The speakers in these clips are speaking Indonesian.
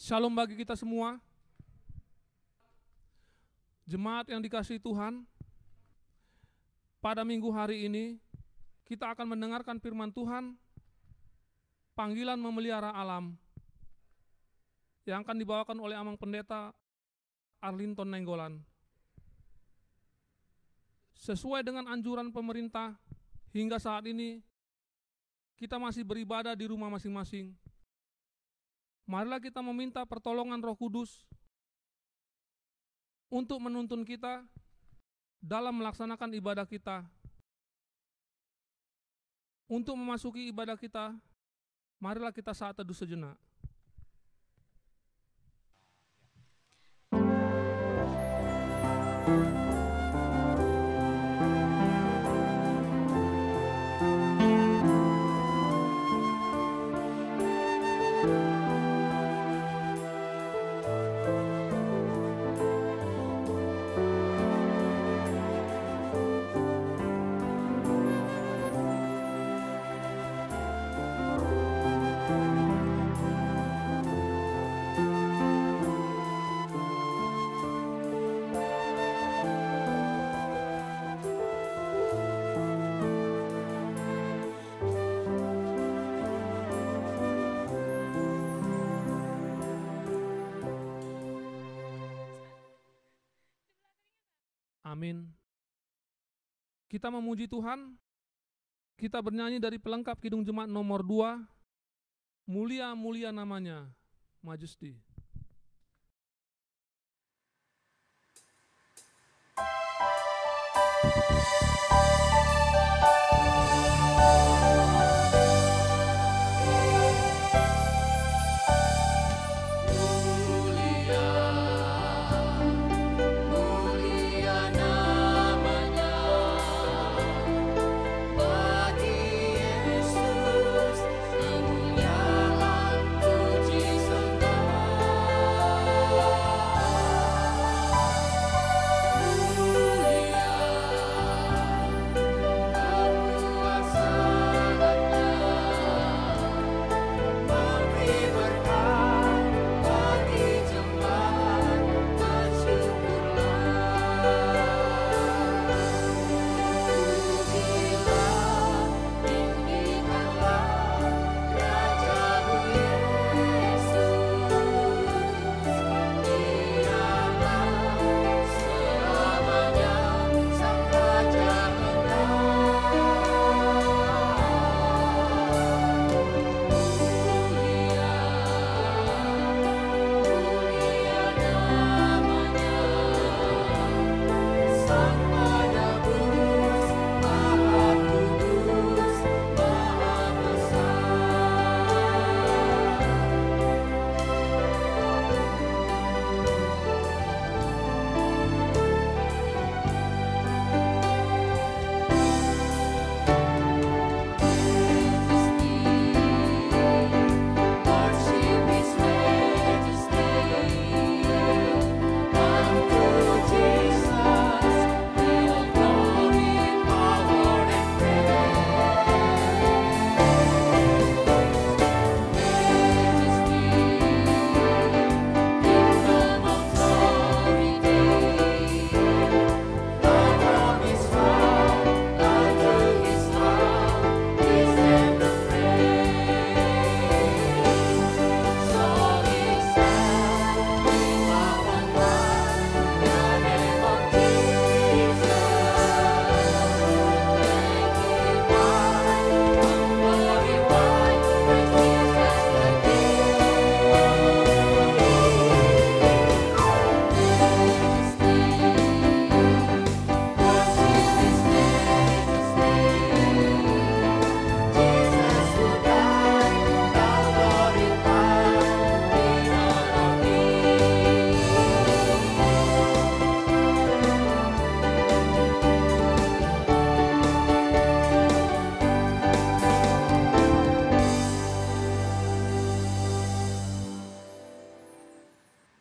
Shalom bagi kita semua. Jemaat yang dikasihi Tuhan, pada minggu hari ini kita akan mendengarkan firman Tuhan, panggilan memelihara alam, yang akan dibawakan oleh Amang Pendeta Arlinton Nenggolan. Sesuai dengan anjuran pemerintah, hingga saat ini kita masih beribadah di rumah masing-masing. Marilah kita meminta pertolongan Roh Kudus untuk menuntun kita dalam melaksanakan ibadah kita. Untuk memasuki ibadah kita, marilah kita saat teduh sejenak. Amin. Kita memuji Tuhan, kita bernyanyi dari pelengkap Kidung Jemaat nomor 2, mulia-mulia namanya, Majesty.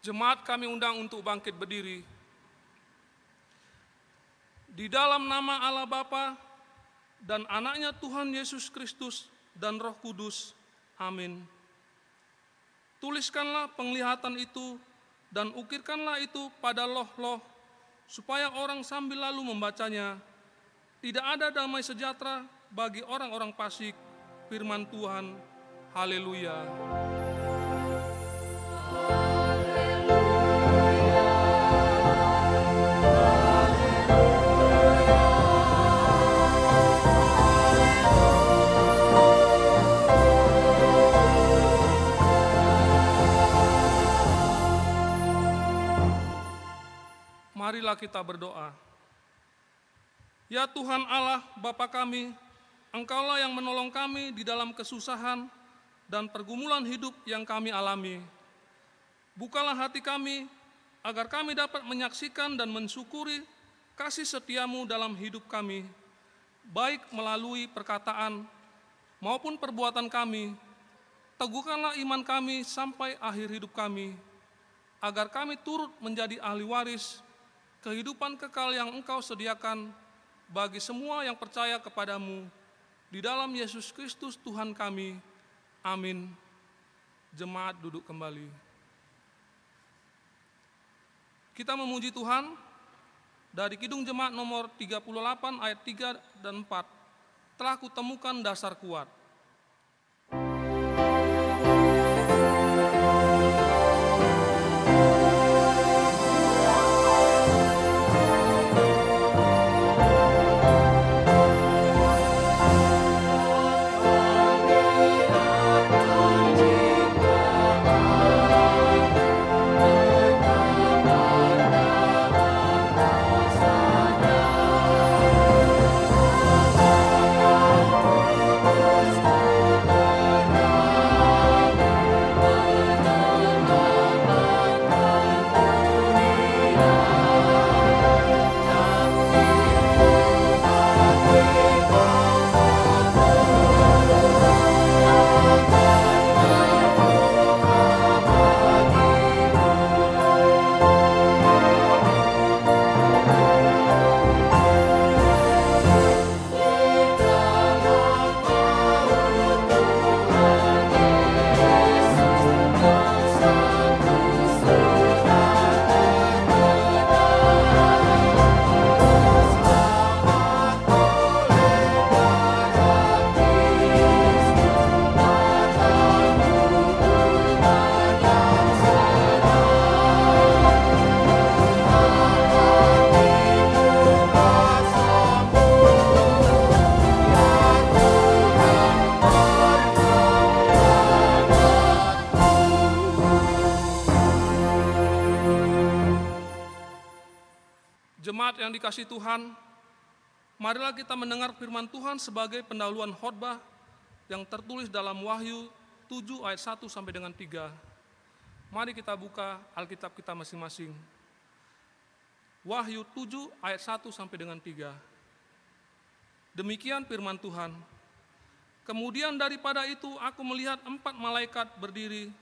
Jemaat kami undang untuk bangkit berdiri. Di dalam nama Allah Bapa dan anaknya Tuhan Yesus Kristus dan Roh Kudus. Amin. Tuliskanlah penglihatan itu dan ukirkanlah itu pada loh-loh, supaya orang sambil lalu membacanya. Tidak ada damai sejahtera bagi orang-orang fasik. Firman Tuhan. Haleluya. Marilah kita berdoa. Ya Tuhan Allah Bapa kami, Engkaulah yang menolong kami di dalam kesusahan dan pergumulan hidup yang kami alami. Bukalah hati kami, agar kami dapat menyaksikan dan mensyukuri kasih setia-Mu dalam hidup kami, baik melalui perkataan maupun perbuatan kami. Teguhkanlah iman kami sampai akhir hidup kami, agar kami turut menjadi ahli waris kehidupan kekal yang Engkau sediakan bagi semua yang percaya kepadamu, di dalam Yesus Kristus Tuhan kami. Amin. Jemaat duduk kembali. Kita memuji Tuhan dari Kidung Jemaat nomor 38 ayat 3 dan 4. Telah kutemukan dasar kuat. Jemaat yang dikasihi Tuhan, marilah kita mendengar firman Tuhan sebagai pendahuluan khotbah yang tertulis dalam Wahyu 7 ayat 1 sampai dengan 3. Mari kita buka Alkitab kita masing-masing. Wahyu 7 ayat 1 sampai dengan 3. Demikian firman Tuhan. Kemudian daripada itu aku melihat 4 malaikat berdiri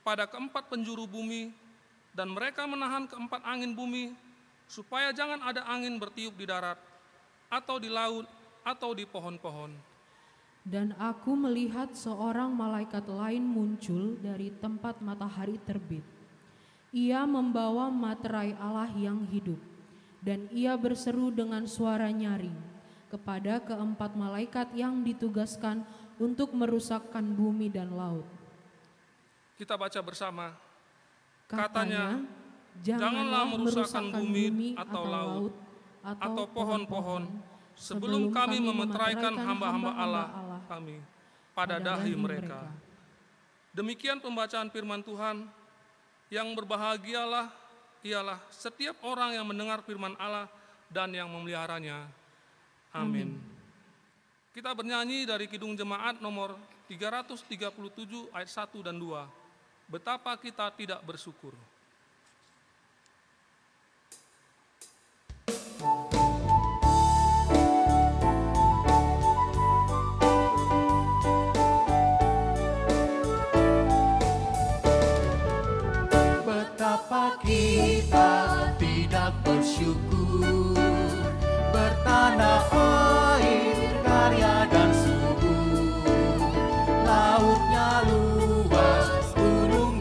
pada keempat penjuru bumi, dan mereka menahan keempat angin bumi, supaya jangan ada angin bertiup di darat, atau di laut, atau di pohon-pohon. Dan aku melihat seorang malaikat lain muncul dari tempat matahari terbit. Ia membawa materai Allah yang hidup, dan ia berseru dengan suara nyaring kepada keempat malaikat yang ditugaskan untuk merusakkan bumi dan laut. Kita baca bersama. Katanya, janganlah merusakkan bumi atau laut atau pohon-pohon sebelum kami memeteraikan hamba-hamba Allah kami pada dahi mereka. Demikian pembacaan firman Tuhan. Yang berbahagialah ialah setiap orang yang mendengar firman Allah dan yang memeliharanya. Amin. Kita bernyanyi dari Kidung Jemaat nomor 337 ayat 1 dan 2. Betapa kita tidak bersyukur. Betapa kita tidak bersyukur, bertanah air, karya dan subur, lautnya luas, gunung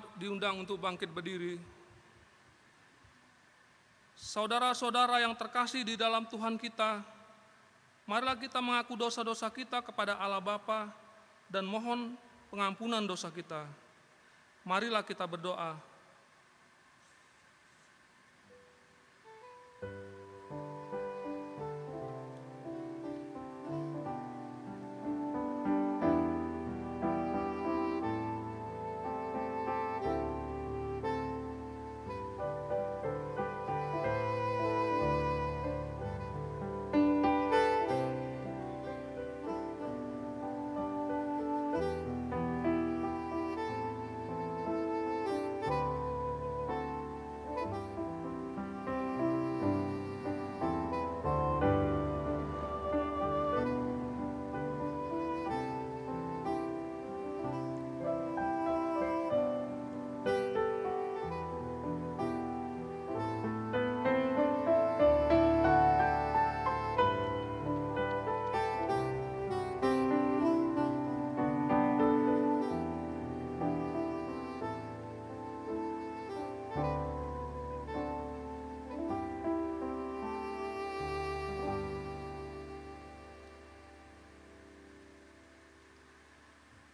Jemaat diundang untuk bangkit berdiri. Saudara-saudara yang terkasih di dalam Tuhan kita, marilah kita mengaku dosa-dosa kita kepada Allah Bapa dan mohon pengampunan dosa kita. Marilah kita berdoa.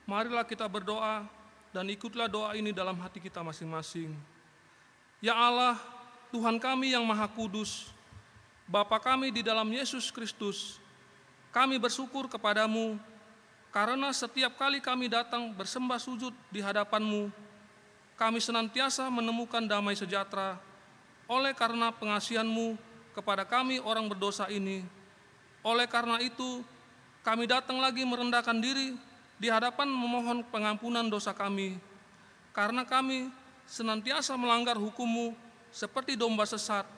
Marilah kita berdoa dan ikutlah doa ini dalam hati kita masing-masing. Ya Allah, Tuhan kami yang Maha Kudus, Bapa kami di dalam Yesus Kristus, kami bersyukur kepadamu karena setiap kali kami datang bersembah sujud di hadapan-Mu, kami senantiasa menemukan damai sejahtera oleh karena pengasihan-Mu kepada kami orang berdosa ini. Oleh karena itu, kami datang lagi merendahkan diri di hadapan memohon pengampunan dosa kami, karena kami senantiasa melanggar hukum-Mu seperti domba sesat.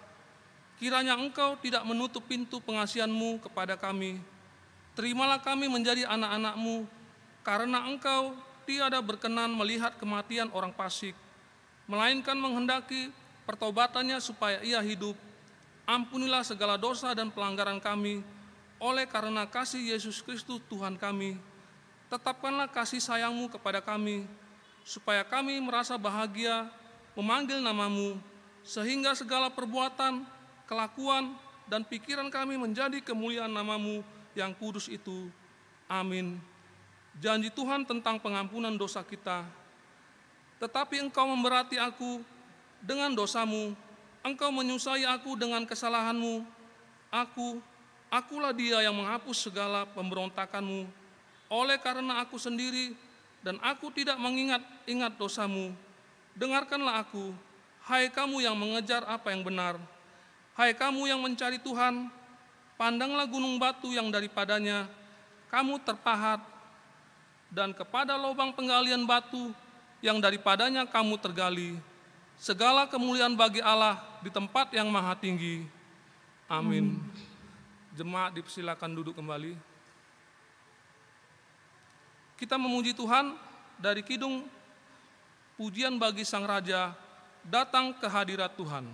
Kiranya Engkau tidak menutup pintu pengasihan-Mu kepada kami. Terimalah kami menjadi anak-anak-Mu, karena Engkau tiada berkenan melihat kematian orang fasik, melainkan menghendaki pertobatannya supaya ia hidup. Ampunilah segala dosa dan pelanggaran kami, oleh karena kasih Yesus Kristus Tuhan kami. Tetapkanlah kasih sayang-Mu kepada kami, supaya kami merasa bahagia memanggil nama-Mu, sehingga segala perbuatan, kelakuan, dan pikiran kami menjadi kemuliaan nama-Mu yang kudus itu. Amin. Janji Tuhan tentang pengampunan dosa kita. Tetapi Engkau memberati aku dengan dosa-Mu, Engkau menyusahai aku dengan kesalahan-Mu. Akulah Dia yang menghapus segala pemberontakan-Mu. Oleh karena aku sendiri dan aku tidak mengingat-ingat dosa-Mu, dengarkanlah aku, hai kamu yang mengejar apa yang benar. Hai kamu yang mencari Tuhan, pandanglah gunung batu yang daripadanya kamu terpahat, dan kepada lubang penggalian batu yang daripadanya kamu tergali. Segala kemuliaan bagi Allah di tempat yang maha tinggi. Amin. Jemaat dipersilakan duduk kembali. Kita memuji Tuhan dari kidung pujian bagi Sang Raja, datang ke hadirat Tuhan.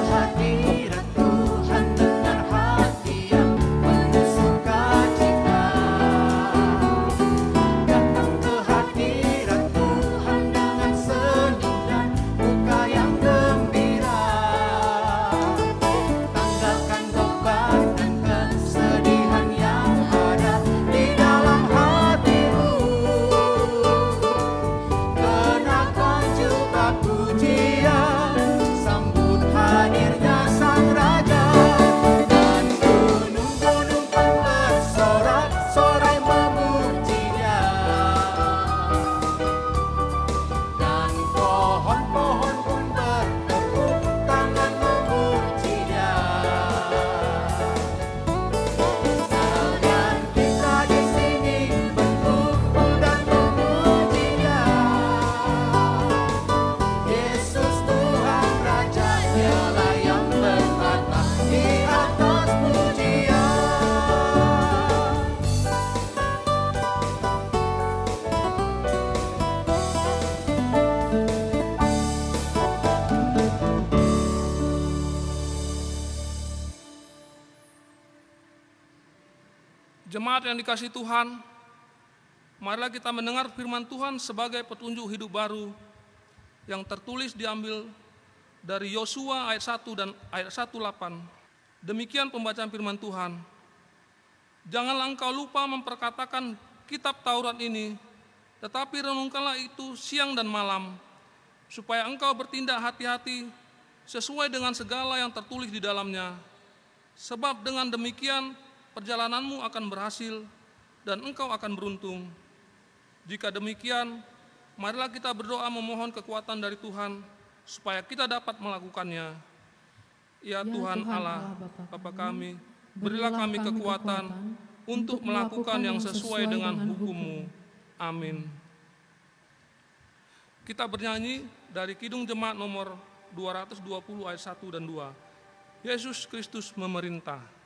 Hadirat Tuhan dengan hati yang penuh sukacita. Jemaat yang dikasihi Tuhan, marilah kita mendengar firman Tuhan sebagai petunjuk hidup baru yang tertulis diambil dari Yosua ayat 1 dan ayat 1:8. Demikian pembacaan firman Tuhan. Janganlah engkau lupa memperkatakan kitab Taurat ini, tetapi renungkanlah itu siang dan malam, supaya engkau bertindak hati-hati sesuai dengan segala yang tertulis di dalamnya. Sebab dengan demikian perjalananmu akan berhasil dan engkau akan beruntung. Jika demikian, marilah kita berdoa memohon kekuatan dari Tuhan supaya kita dapat melakukannya. Ya Tuhan Allah, Bapa kami, berilah kami kekuatan untuk melakukan yang sesuai dengan hukum-Mu. Amin. Kita bernyanyi dari Kidung Jemaat nomor 220 ayat 1 dan 2. Yesus Kristus memerintah.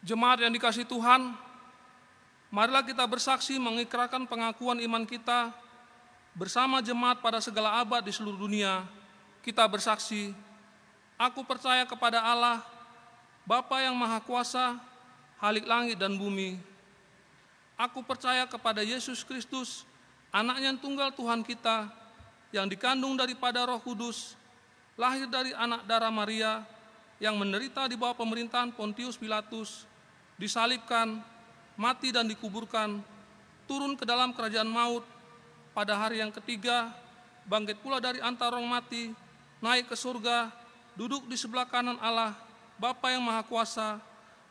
Jemaat yang dikasihi Tuhan, marilah kita bersaksi mengikrarkan pengakuan iman kita bersama jemaat pada segala abad di seluruh dunia. Kita bersaksi, aku percaya kepada Allah, Bapa yang Maha Kuasa, Halik langit dan bumi. Aku percaya kepada Yesus Kristus, Anaknya yang tunggal Tuhan kita, yang dikandung daripada Roh Kudus, lahir dari anak darah Maria, yang menderita di bawah pemerintahan Pontius Pilatus, disalibkan, mati dan dikuburkan, turun ke dalam kerajaan maut, pada hari yang ketiga, bangkit pula dari antara orang mati, naik ke surga, duduk di sebelah kanan Allah, Bapa yang Maha Kuasa,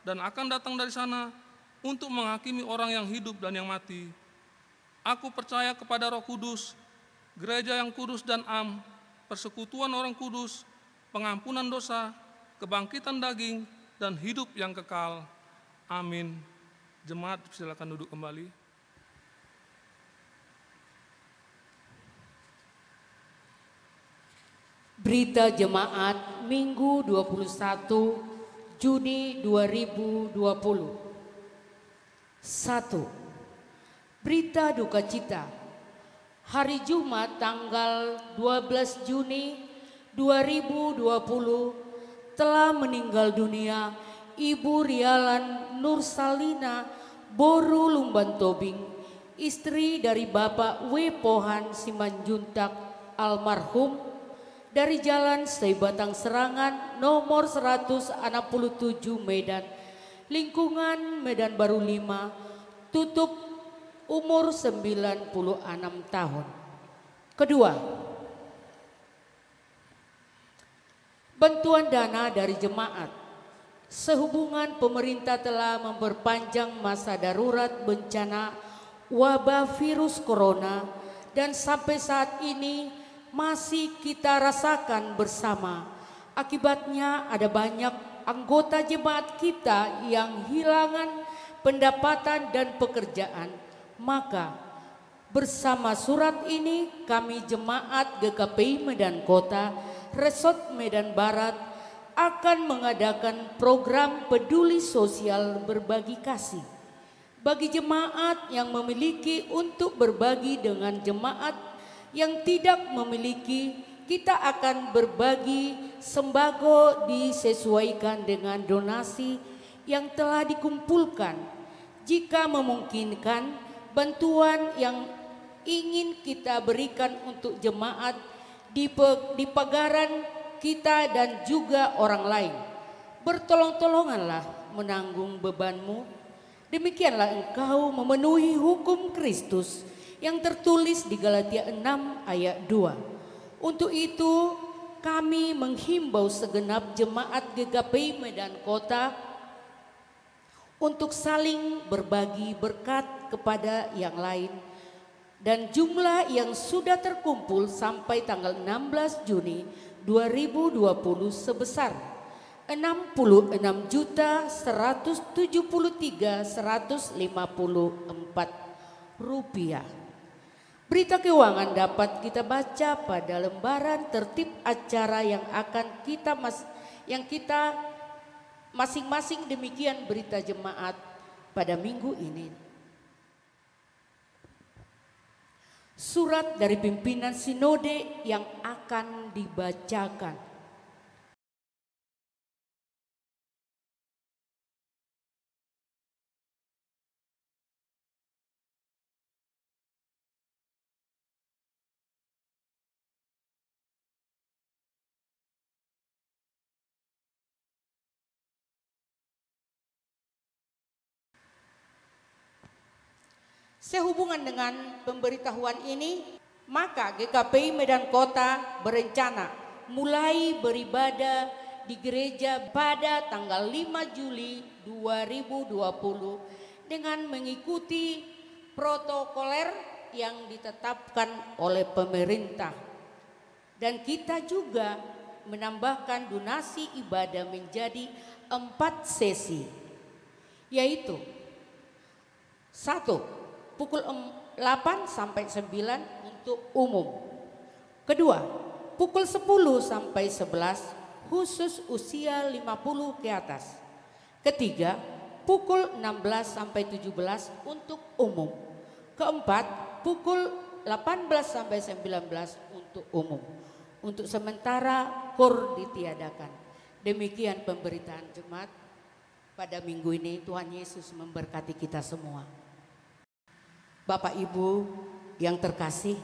dan akan datang dari sana untuk menghakimi orang yang hidup dan yang mati. Aku percaya kepada Roh Kudus, gereja yang kudus dan am, persekutuan orang kudus, pengampunan dosa, kebangkitan daging, dan hidup yang kekal. Amin. Jemaat silakan duduk kembali. Berita Jemaat Minggu 21 Juni 2020. 1. Berita duka cita. Hari Jumat tanggal 12 Juni 2020 telah meninggal dunia Ibu Rialan Nursalina Boru Lumban Tobing, istri dari Bapak W. Pohan Simanjuntak almarhum, dari Jalan Seibatang Serangan nomor 167 Medan, lingkungan Medan Baru 5, tutup umur 96 tahun. Kedua, bantuan dana dari jemaat. Sehubungan pemerintah telah memperpanjang masa darurat bencana wabah virus corona dan sampai saat ini masih kita rasakan bersama. Akibatnya ada banyak anggota jemaat kita yang hilangan pendapatan dan pekerjaan. Maka bersama surat ini kami jemaat GKPI Medan Kota, Resort Medan Barat akan mengadakan program peduli sosial berbagi kasih bagi jemaat yang memiliki untuk berbagi dengan jemaat yang tidak memiliki. Kita akan berbagi sembako disesuaikan dengan donasi yang telah dikumpulkan. Jika memungkinkan, bantuan yang ingin kita berikan untuk jemaat di pagaran kita dan juga orang lain. Bertolong-tolonganlah menanggung bebanmu. Demikianlah engkau memenuhi hukum Kristus yang tertulis di Galatia 6 ayat 2. Untuk itu kami menghimbau segenap jemaat GKPI Medan Kota untuk saling berbagi berkat kepada yang lain. Dan jumlah yang sudah terkumpul sampai tanggal 16 Juni 2020 sebesar 66.173.154 rupiah. Berita keuangan dapat kita baca pada lembaran tertib acara yang kita masing-masing. Demikian berita jemaat pada minggu ini. Surat dari pimpinan sinode yang akan dibacakan. Sehubungan dengan pemberitahuan ini, maka GKPI Medan Kota berencana mulai beribadah di gereja pada tanggal 5 Juli 2020 dengan mengikuti protokoler yang ditetapkan oleh pemerintah. Dan kita juga menambahkan donasi ibadah menjadi 4 sesi, yaitu 1. Pukul 8 sampai 9 untuk umum. Kedua, pukul 10 sampai 11 khusus usia 50 ke atas. Ketiga, pukul 16 sampai 17 untuk umum. Keempat, pukul 18 sampai 19 untuk umum. Untuk sementara KOR ditiadakan. Demikian pemberitaan jemaat pada minggu ini. Tuhan Yesus memberkati kita semua. Bapak Ibu yang terkasih,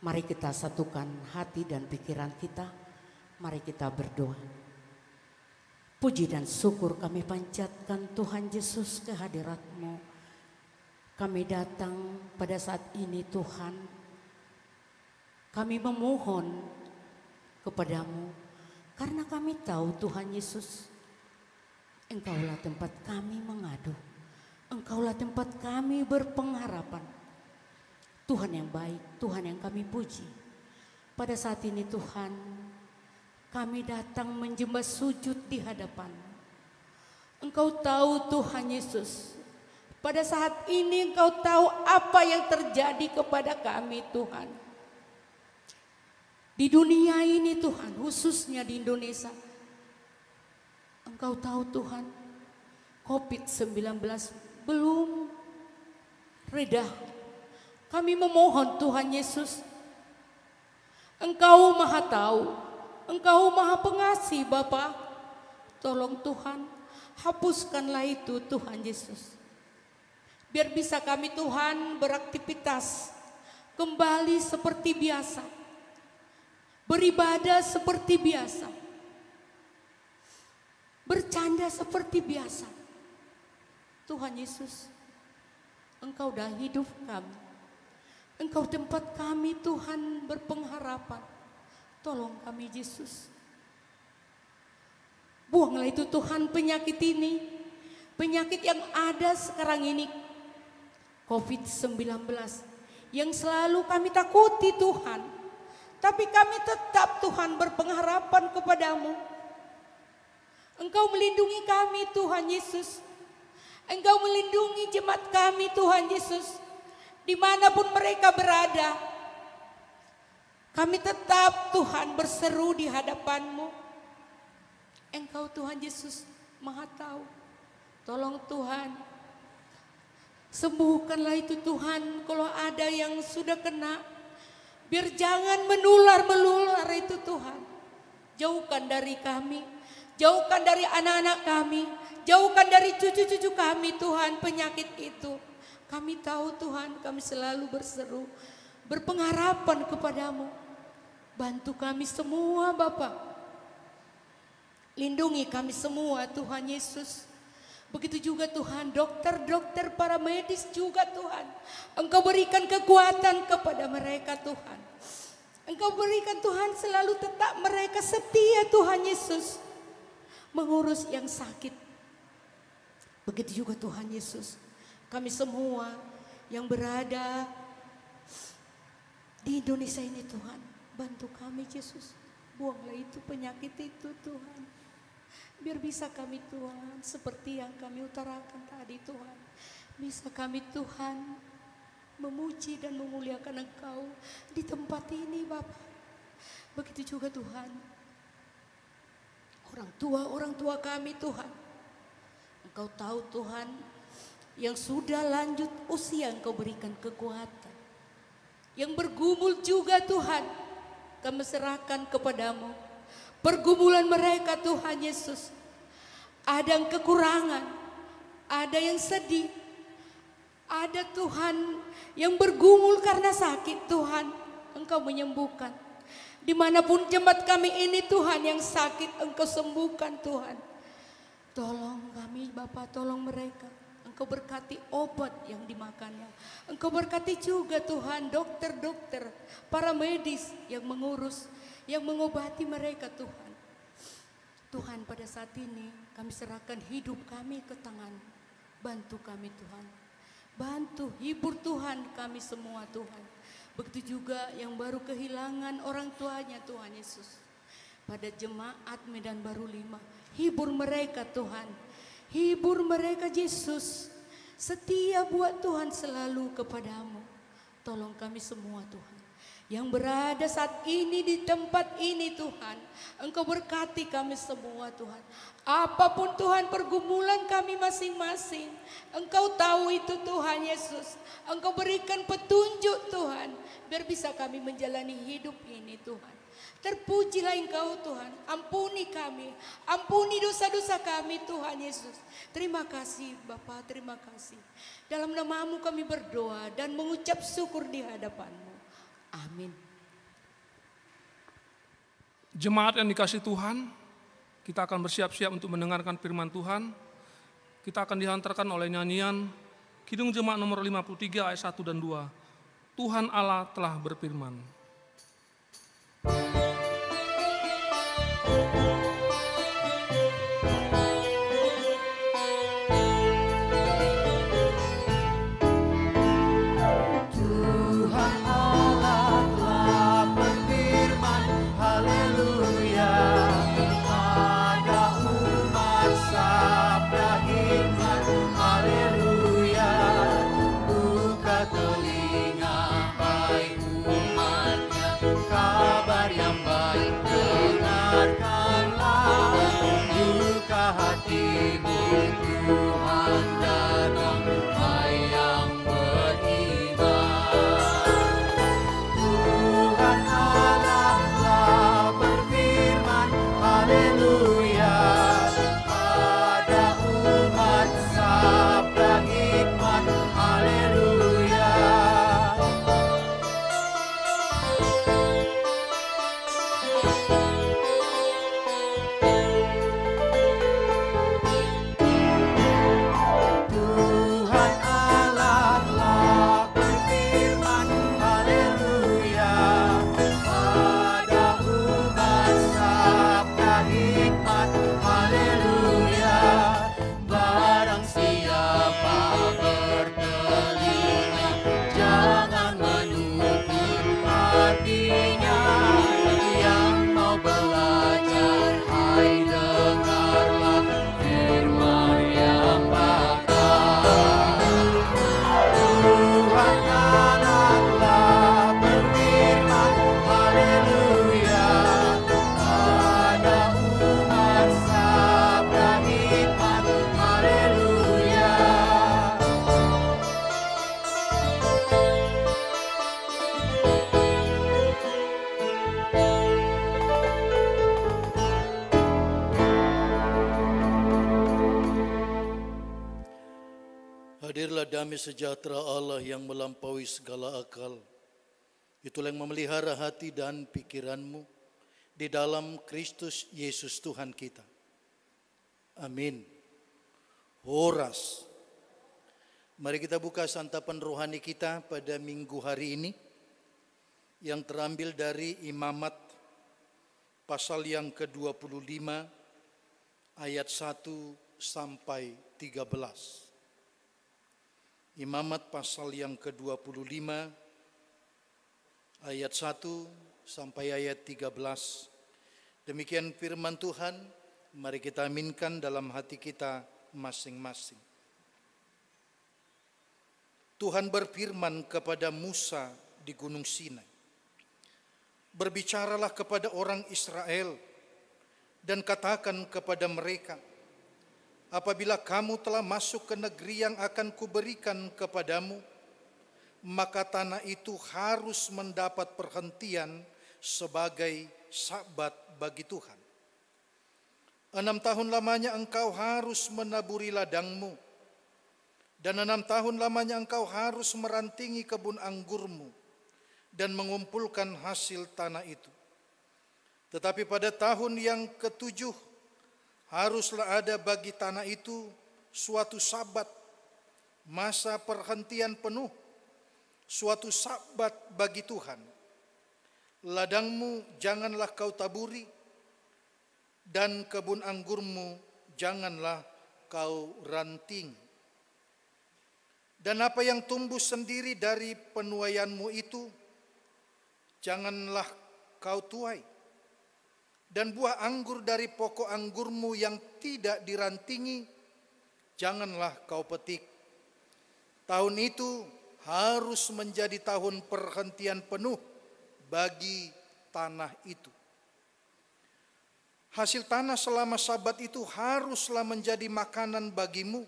mari kita satukan hati dan pikiran kita. Mari kita berdoa. Puji dan syukur kami panjatkan Tuhan Yesus ke hadirat-Mu. Kami datang pada saat ini Tuhan. Kami memohon kepadamu karena kami tahu Tuhan Yesus, Engkaulah tempat kami mengadu. Engkaulah tempat kami berpengharapan. Tuhan yang baik, Tuhan yang kami puji. Pada saat ini Tuhan, kami datang menjembah sujud di hadapan. Engkau tahu Tuhan Yesus, pada saat ini Engkau tahu apa yang terjadi kepada kami Tuhan. Di dunia ini Tuhan, khususnya di Indonesia. Engkau tahu Tuhan, COVID-19 belum reda. Kami memohon Tuhan Yesus, Engkau Maha tahu, Engkau Maha pengasih Bapa. Tolong Tuhan, hapuskanlah itu Tuhan Yesus. Biar bisa kami Tuhan beraktivitas kembali seperti biasa. Beribadah seperti biasa. Bercanda seperti biasa. Tuhan Yesus, Engkau dah hidup kami. Engkau tempat kami Tuhan berpengharapan. Tolong kami Yesus. Buanglah itu Tuhan penyakit ini. Penyakit yang ada sekarang ini. COVID-19. Yang selalu kami takuti Tuhan. Tapi kami tetap Tuhan berpengharapan kepadamu. Engkau melindungi kami Tuhan Yesus. Engkau melindungi jemaat kami Tuhan Yesus. Dimanapun mereka berada. Kami tetap Tuhan berseru di hadapan-Mu. Engkau Tuhan Yesus Maha tahu. Tolong Tuhan, sembuhkanlah itu Tuhan. Kalau ada yang sudah kena, biar jangan menular itu Tuhan. Jauhkan dari kami, jauhkan dari anak-anak kami, jauhkan dari cucu-cucu kami Tuhan penyakit itu. Kami tahu Tuhan, kami selalu berseru, berpengharapan kepadamu. Bantu kami semua Bapa. Lindungi kami semua Tuhan Yesus. Begitu juga Tuhan, dokter-dokter, para medis juga Tuhan. Engkau berikan kekuatan kepada mereka Tuhan. Engkau berikan Tuhan selalu tetap mereka setia Tuhan Yesus. Mengurus yang sakit. Begitu juga Tuhan Yesus. Kami semua yang berada di Indonesia ini Tuhan. Bantu kami Yesus. Buanglah itu penyakit itu Tuhan. Biar bisa kami Tuhan seperti yang kami utarakan tadi Tuhan. Bisa kami Tuhan memuji dan memuliakan Engkau di tempat ini Bapak. Begitu juga Tuhan. Orang tua kami Tuhan. Engkau tahu Tuhan yang sudah lanjut usia Engkau berikan kekuatan. Yang bergumul juga Tuhan kami serahkan kepadamu. Pergumulan mereka Tuhan Yesus. Ada yang kekurangan, ada yang sedih. Ada Tuhan yang bergumul karena sakit Tuhan. Engkau menyembuhkan. Dimanapun jemaat kami ini Tuhan yang sakit Engkau sembuhkan Tuhan. Tolong kami Bapa, tolong mereka. Engkau berkati obat yang dimakannya. Engkau berkati juga Tuhan dokter-dokter, para medis yang mengurus, yang mengobati mereka Tuhan. Tuhan pada saat ini kami serahkan hidup kami ke tangan. Bantu kami Tuhan. Bantu, hibur Tuhan kami semua Tuhan. Begitu juga yang baru kehilangan orang tuanya Tuhan Yesus. Pada jemaat Medan Baru 5. Hibur mereka Tuhan. Hibur mereka Yesus. Setia buat Tuhan selalu kepadamu. Tolong kami semua Tuhan. Yang berada saat ini di tempat ini Tuhan. Engkau berkati kami semua Tuhan. Apapun Tuhan pergumulan kami masing-masing. Engkau tahu itu Tuhan Yesus. Engkau berikan petunjuk Tuhan. Biar bisa kami menjalani hidup ini Tuhan. Terpujilah Engkau Tuhan. Ampuni kami. Ampuni dosa-dosa kami Tuhan Yesus. Terima kasih Bapa, terima kasih. Dalam nama-Mu kami berdoa dan mengucap syukur di hadapan-Mu. Amin. Jemaat yang dikasihi Tuhan, kita akan bersiap-siap untuk mendengarkan firman Tuhan. Kita akan dihantarkan oleh nyanyian Kidung Jemaat nomor 53 ayat 1 dan 2. Tuhan Allah telah berfirman. Buka telinga, hai umat Hadirlah damai sejahtera Allah yang melampaui segala akal. Itulah yang memelihara hati dan pikiranmu di dalam Kristus Yesus Tuhan kita. Amin. Horas. Mari kita buka santapan rohani kita pada minggu hari ini yang terambil dari Imamat pasal yang ke-25 ayat 1 sampai 13. Imamat pasal yang ke-25 ayat 1 sampai ayat 13. Demikian firman Tuhan, mari kita aminkan dalam hati kita masing-masing. Tuhan berfirman kepada Musa di Gunung Sinai, "Berbicaralah kepada orang Israel dan katakan kepada mereka, apabila kamu telah masuk ke negeri yang akan kuberikan kepadamu, maka tanah itu harus mendapat perhentian sebagai Sabat bagi Tuhan. 6 tahun lamanya engkau harus menaburi ladangmu, dan 6 tahun lamanya engkau harus merantingi kebun anggurmu dan mengumpulkan hasil tanah itu. Tetapi pada tahun yang ke-7 haruslah ada bagi tanah itu suatu Sabat, masa perhentian penuh, suatu Sabat bagi Tuhan. Ladangmu janganlah kau taburi, dan kebun anggurmu janganlah kau ranting. Dan apa yang tumbuh sendiri dari penuaianmu itu janganlah kau tuai. Dan buah anggur dari pokok anggurmu yang tidak dirantingi janganlah kau petik. Tahun itu harus menjadi tahun perhentian penuh bagi tanah itu. Hasil tanah selama Sabat itu haruslah menjadi makanan bagimu,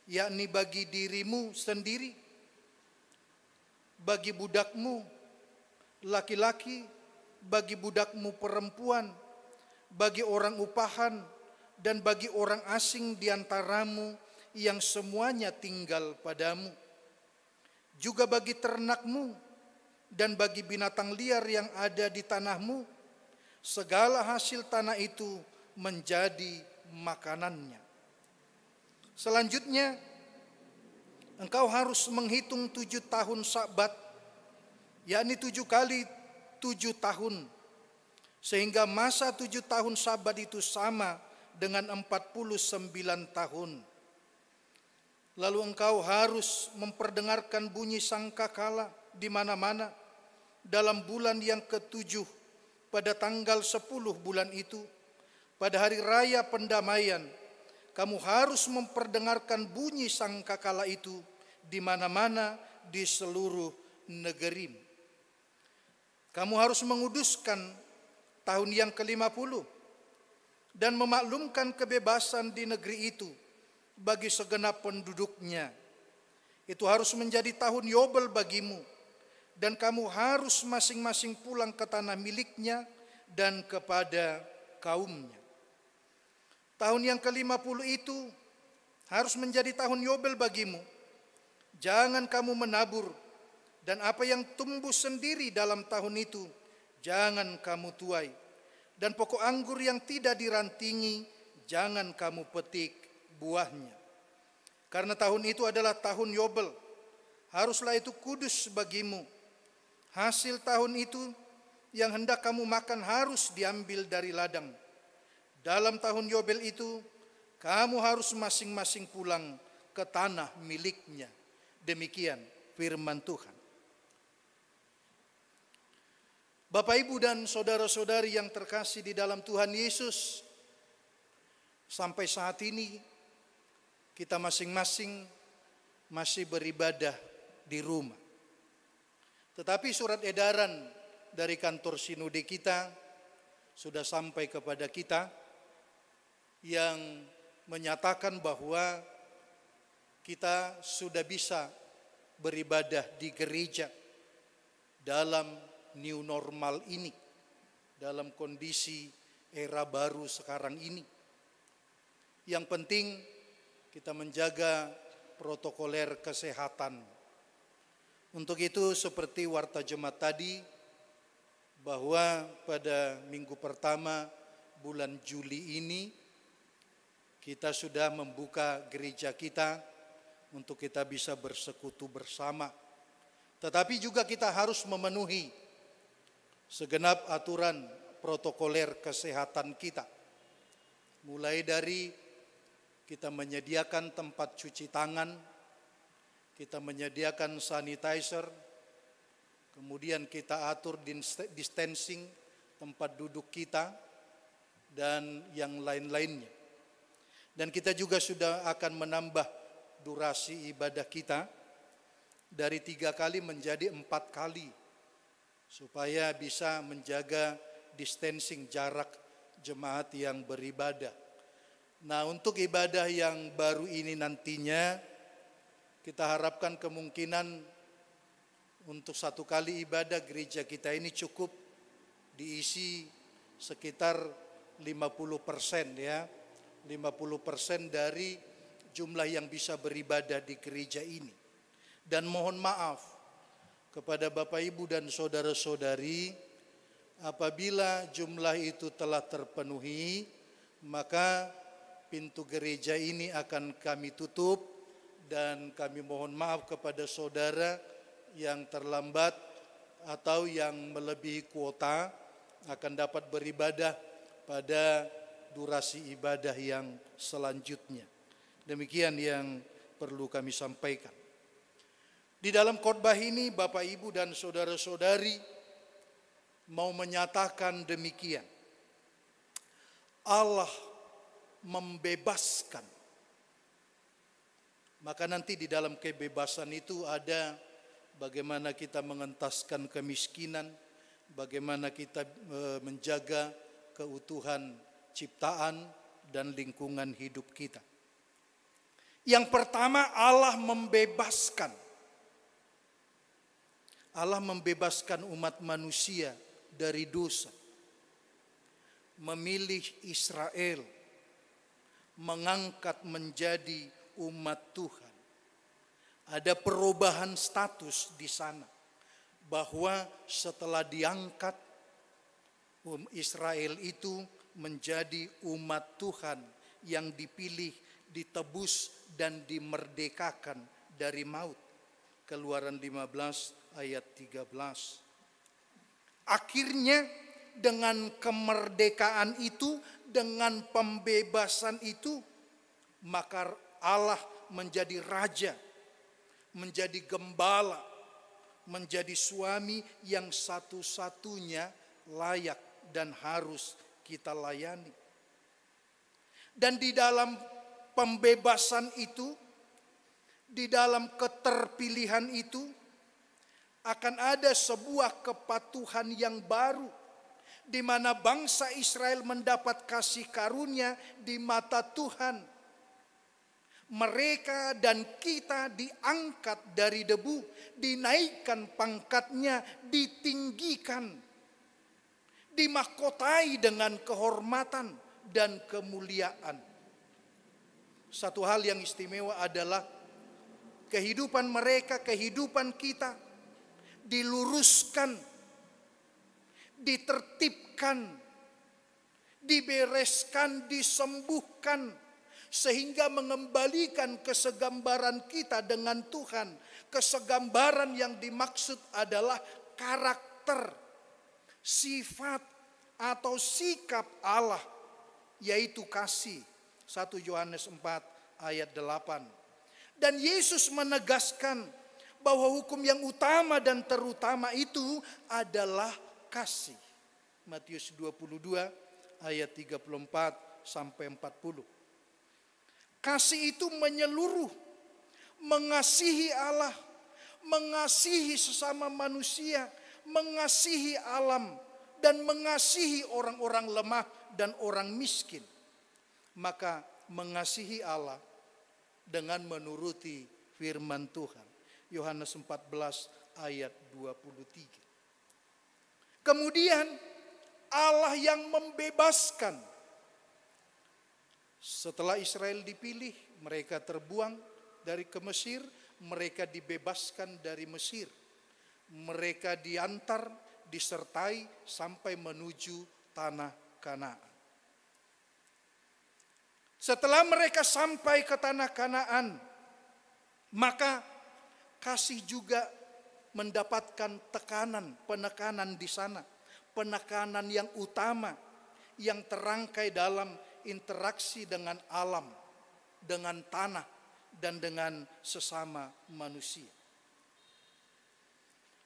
yakni bagi dirimu sendiri, bagi budakmu laki-laki, bagi budakmu perempuan, bagi orang upahan, dan bagi orang asing di antaramu yang semuanya tinggal padamu. Juga bagi ternakmu dan bagi binatang liar yang ada di tanahmu, segala hasil tanah itu menjadi makanannya. Selanjutnya, engkau harus menghitung 7 tahun Sabat, yakni 7 kali 7 tahun, sehingga masa 7 tahun Sabat itu sama dengan 49 tahun. Lalu engkau harus memperdengarkan bunyi sangkakala di mana-mana dalam bulan yang ke-7 pada tanggal 10 bulan itu, pada hari raya pendamaian. Kamu harus memperdengarkan bunyi sangkakala itu di mana-mana di seluruh negerimu. Kamu harus menguduskan tahun yang ke-50 dan memaklumkan kebebasan di negeri itu bagi segenap penduduknya. Itu harus menjadi tahun Yobel bagimu, dan kamu harus masing-masing pulang ke tanah miliknya dan kepada kaumnya. Tahun yang ke-50 itu harus menjadi tahun Yobel bagimu. Jangan kamu menabur, dan apa yang tumbuh sendiri dalam tahun itu jangan kamu tuai. Dan pokok anggur yang tidak dirantingi jangan kamu petik buahnya. Karena tahun itu adalah tahun Yobel, haruslah itu kudus bagimu. Hasil tahun itu yang hendak kamu makan harus diambil dari ladang. Dalam tahun Yobel itu kamu harus masing-masing pulang ke tanah miliknya. Demikian firman Tuhan. Bapak, Ibu, dan saudara-saudari yang terkasih di dalam Tuhan Yesus, sampai saat ini kita masing-masing masih beribadah di rumah. Tetapi surat edaran dari kantor sinode kita sudah sampai kepada kita yang menyatakan bahwa kita sudah bisa beribadah di gereja dalam new normal ini, dalam kondisi era baru sekarang ini. Yang penting kita menjaga protokoler kesehatan. Untuk itu seperti warta jemaat tadi, bahwa pada minggu pertama bulan Juli ini kita sudah membuka gereja kita untuk kita bisa bersekutu bersama. Tetapi juga kita harus memenuhi segenap aturan protokoler kesehatan kita. Mulai dari kita menyediakan tempat cuci tangan, kita menyediakan sanitizer, kemudian kita atur distancing tempat duduk kita, dan yang lain-lainnya. Dan kita juga sudah akan menambah durasi ibadah kita dari 3 kali menjadi 4 kali, supaya bisa menjaga distancing jarak jemaat yang beribadah. Nah, untuk ibadah yang baru ini nantinya kita harapkan kemungkinan untuk 1 kali ibadah gereja kita ini cukup diisi sekitar 50% ya. 50% dari jumlah yang bisa beribadah di gereja ini. Dan mohon maaf kepada Bapak Ibu dan saudara-saudari, apabila jumlah itu telah terpenuhi, maka pintu gereja ini akan kami tutup, dan kami mohon maaf kepada saudara yang terlambat atau yang melebihi kuota akan dapat beribadah pada durasi ibadah yang selanjutnya. Demikian yang perlu kami sampaikan. Di dalam khotbah ini Bapak Ibu dan saudara-saudari mau menyatakan demikian. Allah membebaskan. Maka nanti di dalam kebebasan itu ada bagaimana kita mengentaskan kemiskinan, bagaimana kita menjaga keutuhan ciptaan dan lingkungan hidup kita. Yang pertama, Allah membebaskan. Allah membebaskan umat manusia dari dosa. Memilih Israel, mengangkat menjadi umat Tuhan. Ada perubahan status di sana, bahwa setelah diangkat, Israel itu menjadi umat Tuhan yang dipilih, ditebus dan dimerdekakan dari maut. Keluaran 15 ayat 13. Akhirnya dengan kemerdekaan itu, dengan pembebasan itu, maka Allah menjadi raja, menjadi gembala, menjadi suami yang satu-satunya layak dan harus kita layani. Dan di dalam pembebasan itu, di dalam keterpilihan itu, akan ada sebuah kepatuhan yang baru, di mana bangsa Israel mendapat kasih karunia di mata Tuhan. Mereka dan kita diangkat dari debu, dinaikkan pangkatnya, ditinggikan, dimahkotai dengan kehormatan dan kemuliaan. Satu hal yang istimewa adalah kehidupan mereka, kehidupan kita diluruskan, ditertibkan, dibereskan, disembuhkan, sehingga mengembalikan kesegambaran kita dengan Tuhan. Kesegambaran yang dimaksud adalah karakter, sifat atau sikap Allah, yaitu kasih. 1 Yohanes 4 ayat 8. Dan Yesus menegaskan bahwa hukum yang utama dan terutama itu adalah kasih. Matius 22 ayat 34 sampai 40. Kasih itu menyeluruh, mengasihi Allah, mengasihi sesama manusia, mengasihi alam, dan mengasihi orang-orang lemah dan orang miskin. Maka mengasihi Allah dengan menuruti firman Tuhan. Yohanes 14 ayat 23. Kemudian Allah yang membebaskan. Setelah Israel dipilih, mereka terbuang, ke Mesir, mereka dibebaskan dari Mesir. Mereka diantar, disertai sampai menuju tanah Kanaan. Setelah mereka sampai ke tanah Kanaan, maka kasih juga mendapatkan penekanan di sana. Penekanan yang utama, yang terangkai dalam interaksi dengan alam, dengan tanah, dan dengan sesama manusia.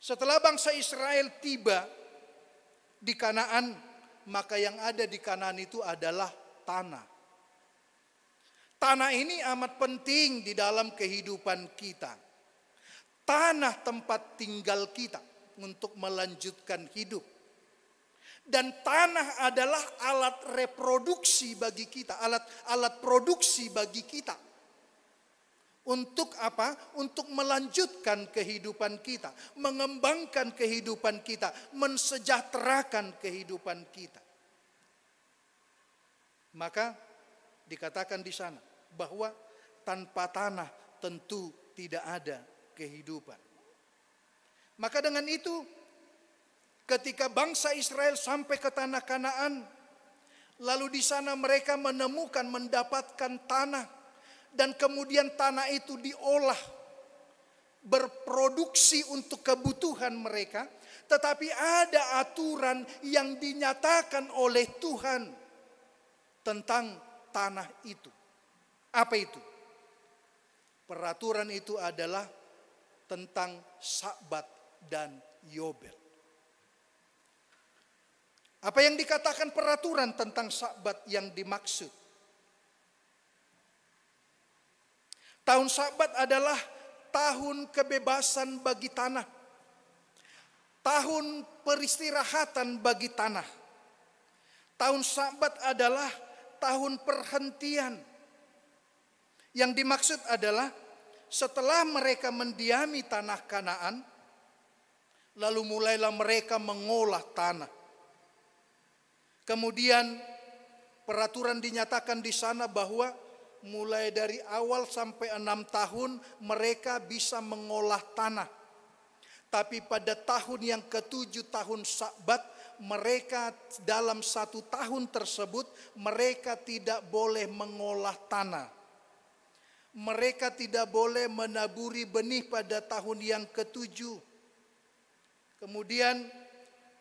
Setelah bangsa Israel tiba di Kanaan, maka yang ada di Kanaan itu adalah tanah. Tanah ini amat penting di dalam kehidupan kita. Tanah tempat tinggal kita untuk melanjutkan hidup. Dan tanah adalah alat reproduksi bagi kita, alat produksi bagi kita. Untuk apa? Untuk melanjutkan kehidupan kita, mengembangkan kehidupan kita, mensejahterakan kehidupan kita. Maka dikatakan di sana bahwa tanpa tanah tentu tidak ada kehidupan. Maka dengan itu, ketika bangsa Israel sampai ke tanah Kanaan, lalu di sana mereka mendapatkan tanah, dan kemudian tanah itu diolah, berproduksi untuk kebutuhan mereka, tetapi ada aturan yang dinyatakan oleh Tuhan tentang tanah itu. Apa itu? Peraturan itu adalah tentang Sakbat dan Yobel. Apa yang dikatakan peraturan tentang Sakbat yang dimaksud? Tahun Sakbat adalah tahun kebebasan bagi tanah. Tahun peristirahatan bagi tanah. Tahun Sakbat adalah tahun perhentian. Yang dimaksud adalah setelah mereka mendiami tanah Kanaan, lalu mulailah mereka mengolah tanah. Kemudian peraturan dinyatakan di sana bahwa mulai dari awal sampai 6 tahun mereka bisa mengolah tanah. Tapi pada tahun yang ke-7, tahun Sakbat, mereka dalam 1 tahun tersebut mereka tidak boleh mengolah tanah. Mereka tidak boleh menaburi benih pada tahun yang ke-7. Kemudian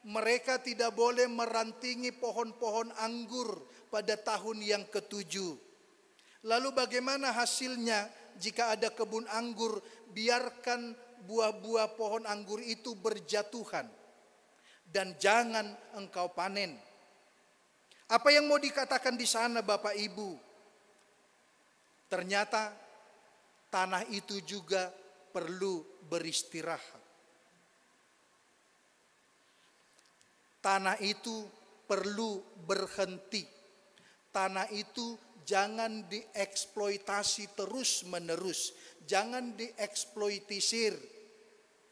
mereka tidak boleh merantingi pohon-pohon anggur pada tahun yang ke-7. Lalu bagaimana hasilnya jika ada kebun anggur? Biarkan buah-buah pohon anggur itu berjatuhan dan jangan engkau panen. Apa yang mau dikatakan di sana Bapak Ibu? Ternyata tanah itu juga perlu beristirahat. Tanah itu perlu berhenti. Tanah itu jangan dieksploitasi terus-menerus. Jangan dieksploitisir.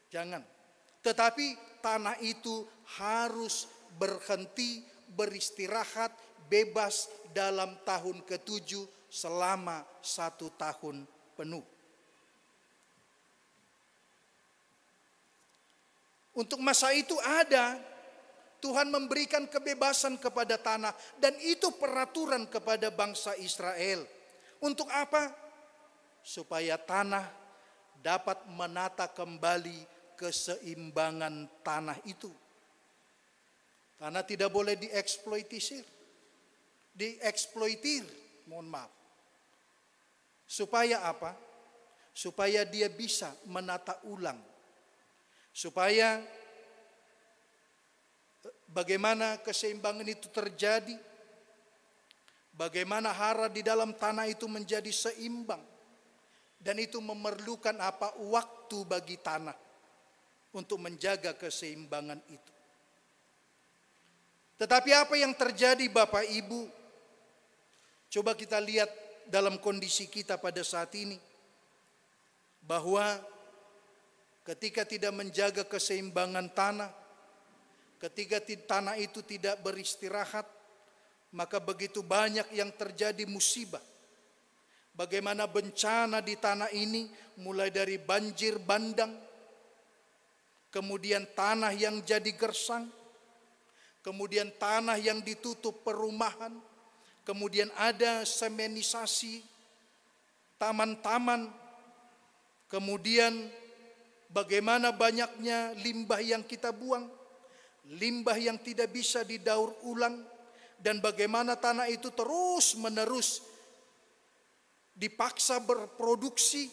Jangan. Tetapi tanah itu harus berhenti, beristirahat, bebas dalam tahun ke-7 selama 1 tahun penuh. Untuk masa itu ada, Tuhan memberikan kebebasan kepada tanah, dan itu peraturan kepada bangsa Israel. Untuk apa? Supaya tanah dapat menata kembali keseimbangan tanah itu. Tanah tidak boleh dieksploitir, mohon maaf. Supaya apa? Supaya dia bisa menata ulang. Supaya bagaimana keseimbangan itu terjadi, bagaimana hara di dalam tanah itu menjadi seimbang, dan itu memerlukan apa? Waktu bagi tanah untuk menjaga keseimbangan itu. Tetapi apa yang terjadi Bapak Ibu? Coba kita lihat dalam kondisi kita pada saat ini, bahwa ketika tidak menjaga keseimbangan tanah, ketika tanah itu tidak beristirahat, maka begitu banyak yang terjadi musibah. Bagaimana bencana di tanah ini, mulai dari banjir bandang, kemudian tanah yang jadi gersang, kemudian tanah yang ditutup perumahan, kemudian ada semenisasi taman-taman, kemudian bagaimana banyaknya limbah yang kita buang, limbah yang tidak bisa didaur ulang, dan bagaimana tanah itu terus menerus dipaksa berproduksi.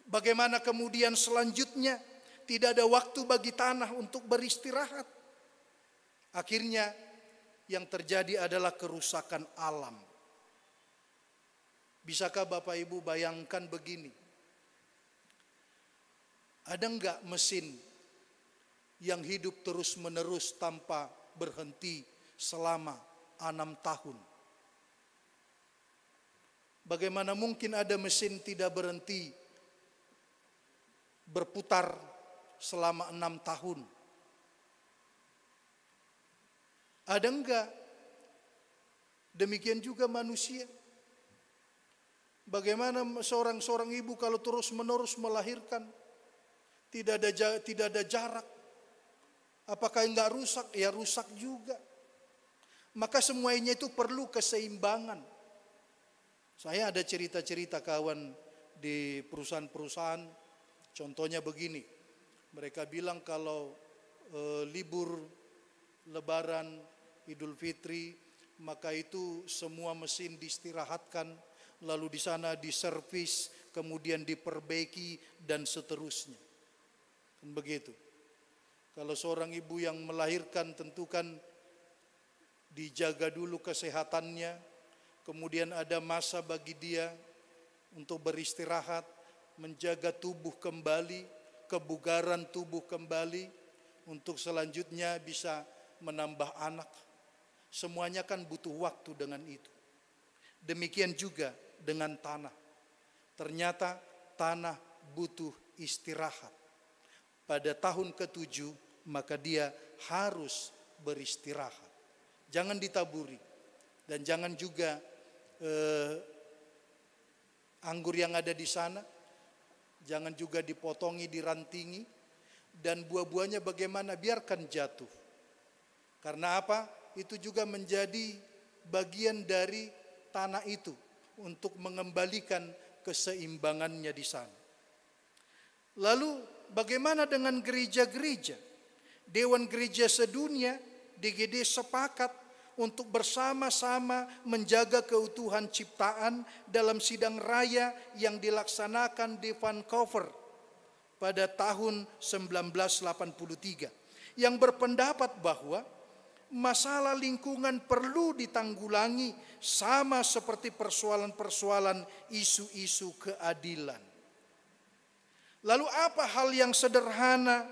Bagaimana kemudian selanjutnya tidak ada waktu bagi tanah untuk beristirahat. Akhirnya yang terjadi adalah kerusakan alam. Bisakah Bapak Ibu bayangkan begini? Ada enggak mesin yang hidup terus menerus tanpa berhenti selama 6 tahun? Bagaimana mungkin ada mesin tidak berhenti berputar selama 6 tahun? Ada enggak? Demikian juga manusia. Bagaimana seorang ibu kalau terus menerus melahirkan, tidak ada jarak. Apakah enggak rusak? Ya rusak juga. Maka semuanya itu perlu keseimbangan. Saya ada cerita-cerita kawan di perusahaan-perusahaan, contohnya begini. Mereka bilang kalau libur Lebaran, Idul Fitri, maka itu semua mesin diistirahatkan, lalu di sana diservis, kemudian diperbaiki dan seterusnya. Kan begitu. Kalau seorang ibu yang melahirkan tentu kan dijaga dulu kesehatannya. Kemudian ada masa bagi dia untuk beristirahat, menjaga tubuh kembali, kebugaran tubuh kembali, untuk selanjutnya bisa menambah anak. Semuanya kan butuh waktu dengan itu. Demikian juga dengan tanah. Ternyata tanah butuh istirahat. Pada tahun ke-7 maka dia harus beristirahat. Jangan ditaburi. Dan jangan juga anggur yang ada di sana, jangan juga dipotongi, dirantingi, dan buah-buahnya bagaimana, biarkan jatuh. Karena apa? Itu juga menjadi bagian dari tanah itu untuk mengembalikan keseimbangannya di sana. Lalu bagaimana dengan gereja-gereja? Dewan Gereja Sedunia, DGD, sepakat untuk bersama-sama menjaga keutuhan ciptaan dalam sidang raya yang dilaksanakan di Vancouver pada tahun 1983, yang berpendapat bahwa masalah lingkungan perlu ditanggulangi sama seperti persoalan-persoalan isu-isu keadilan. Lalu apa hal yang sederhana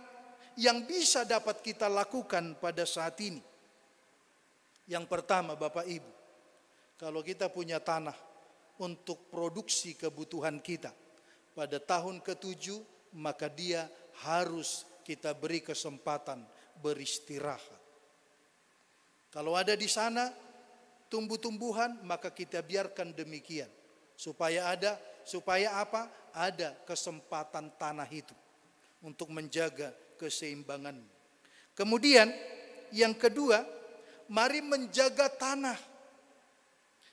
yang bisa dapat kita lakukan pada saat ini? Yang pertama, Bapak Ibu, kalau kita punya tanah untuk produksi kebutuhan kita pada tahun ke-7, maka dia harus kita beri kesempatan beristirahat. Kalau ada di sana tumbuh-tumbuhan, maka kita biarkan demikian. Supaya apa? Ada kesempatan tanah itu untuk menjaga keseimbangan. Kemudian yang kedua, mari menjaga tanah.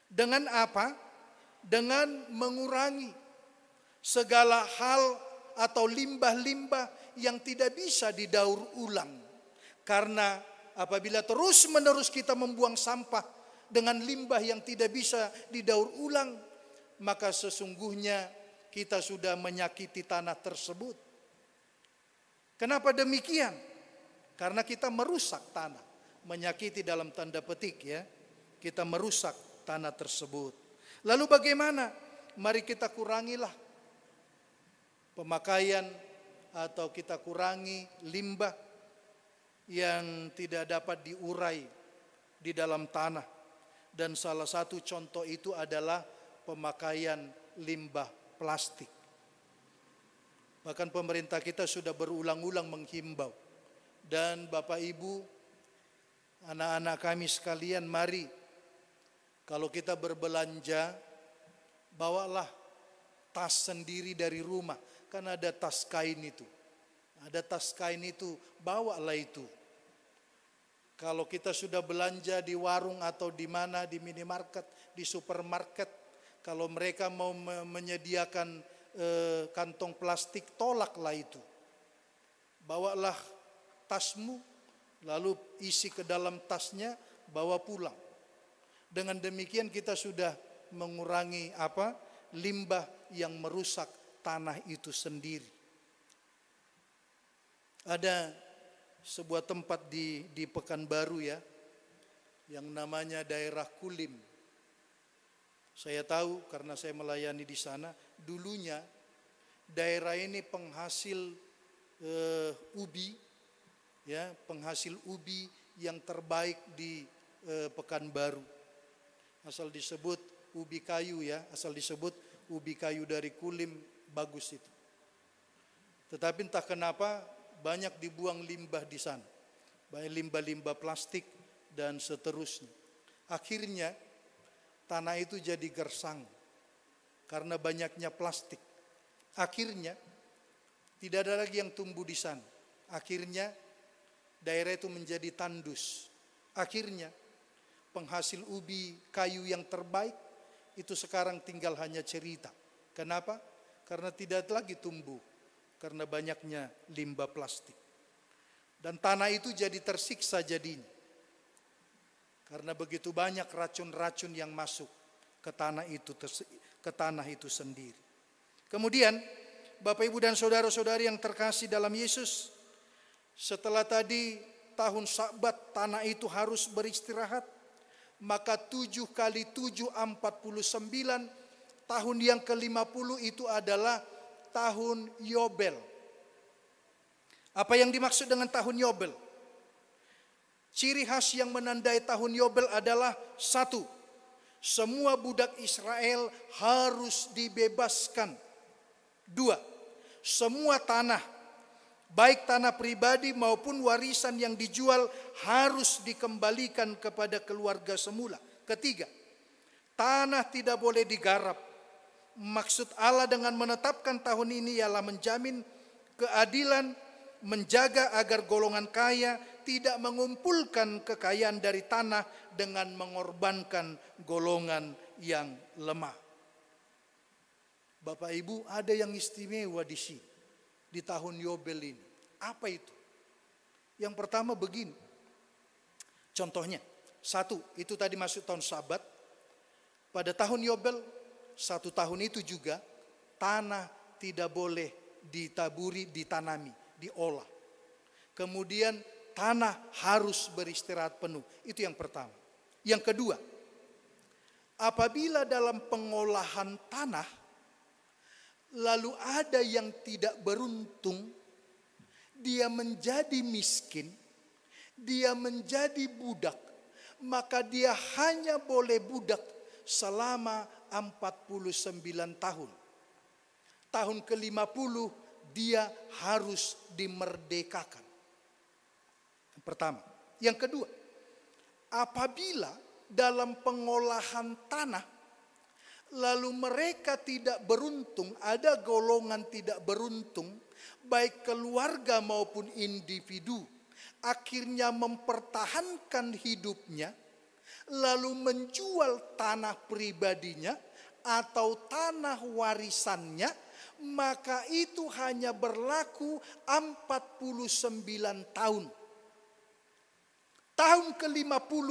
Dengan apa? Dengan mengurangi segala hal atau limbah-limbah yang tidak bisa didaur ulang. Karena apabila terus-menerus kita membuang sampah dengan limbah yang tidak bisa didaur ulang, maka sesungguhnya kita sudah menyakiti tanah tersebut. Kenapa demikian? Karena kita merusak tanah. Menyakiti dalam tanda petik ya. Kita merusak tanah tersebut. Lalu bagaimana? Mari kita kurangilah pemakaian atau kita kurangi limbah yang tidak dapat diurai di dalam tanah. Dan salah satu contoh itu adalah pemakaian limbah plastik. Bahkan pemerintah kita sudah berulang-ulang menghimbau. Dan Bapak Ibu, anak-anak kami sekalian, mari kalau kita berbelanja, bawalah tas sendiri dari rumah. Kan ada tas kain itu. Ada tas kain itu, bawalah itu. Kalau kita sudah belanja di warung atau di mana, di minimarket, di supermarket, kalau mereka mau menyediakan kantong plastik, tolaklah itu. Bawalah tasmu, lalu isi ke dalam tasnya, bawa pulang. Dengan demikian kita sudah mengurangi limbah yang merusak tanah itu sendiri. Ada sebuah tempat di Pekanbaru ya, yang namanya daerah Kulim. Saya tahu karena saya melayani di sana. Dulunya daerah ini penghasil ubi, ya, penghasil ubi yang terbaik di Pekanbaru. Asal disebut ubi kayu ya, asal disebut ubi kayu dari Kulim, bagus itu. Tetapi entah kenapa banyak dibuang limbah di sana, banyak limbah-limbah plastik dan seterusnya. Akhirnya tanah itu jadi gersang karena banyaknya plastik. Akhirnya tidak ada lagi yang tumbuh di sana. Akhirnya daerah itu menjadi tandus. Akhirnya penghasil ubi kayu yang terbaik itu sekarang tinggal hanya cerita. Kenapa? Karena tidak lagi tumbuh, karena banyaknya limbah plastik. Dan tanah itu jadi tersiksa jadinya. Karena begitu banyak racun-racun yang masuk ke tanah itu sendiri. Kemudian Bapak Ibu dan saudara-saudari yang terkasih dalam Yesus, setelah tadi tahun Sabat tanah itu harus beristirahat, maka 7 kali 7 49, tahun yang ke-50 itu adalah tahun Yobel. Apa yang dimaksud dengan tahun Yobel? Ciri khas yang menandai tahun Yobel adalah 1, semua budak Israel harus dibebaskan. 2, semua tanah, baik tanah pribadi maupun warisan yang dijual harus dikembalikan kepada keluarga semula. 3, tanah tidak boleh digarap. Maksud Allah dengan menetapkan tahun ini ialah menjamin keadilan, menjaga agar golongan kaya tidak mengumpulkan kekayaan dari tanah dengan mengorbankan golongan yang lemah. Bapak Ibu, ada yang istimewa di sini, di tahun Yobel ini. Apa itu? Yang pertama begini, contohnya, 1, itu tadi masuk tahun Sabat. Pada tahun Yobel, 1 tahun itu juga tanah tidak boleh ditaburi, ditanami, diolah. Kemudian tanah harus beristirahat penuh. Itu yang pertama. Yang kedua, apabila dalam pengolahan tanah lalu ada yang tidak beruntung, dia menjadi miskin, dia menjadi budak, maka dia hanya boleh budak selama 49 tahun. Tahun ke-50 dia harus dimerdekakan. Yang pertama. Yang kedua, apabila dalam pengolahan tanah lalu mereka tidak beruntung, ada golongan tidak beruntung, baik keluarga maupun individu, akhirnya mempertahankan hidupnya, lalu menjual tanah pribadinya atau tanah warisannya, maka itu hanya berlaku 49 tahun. Tahun ke-50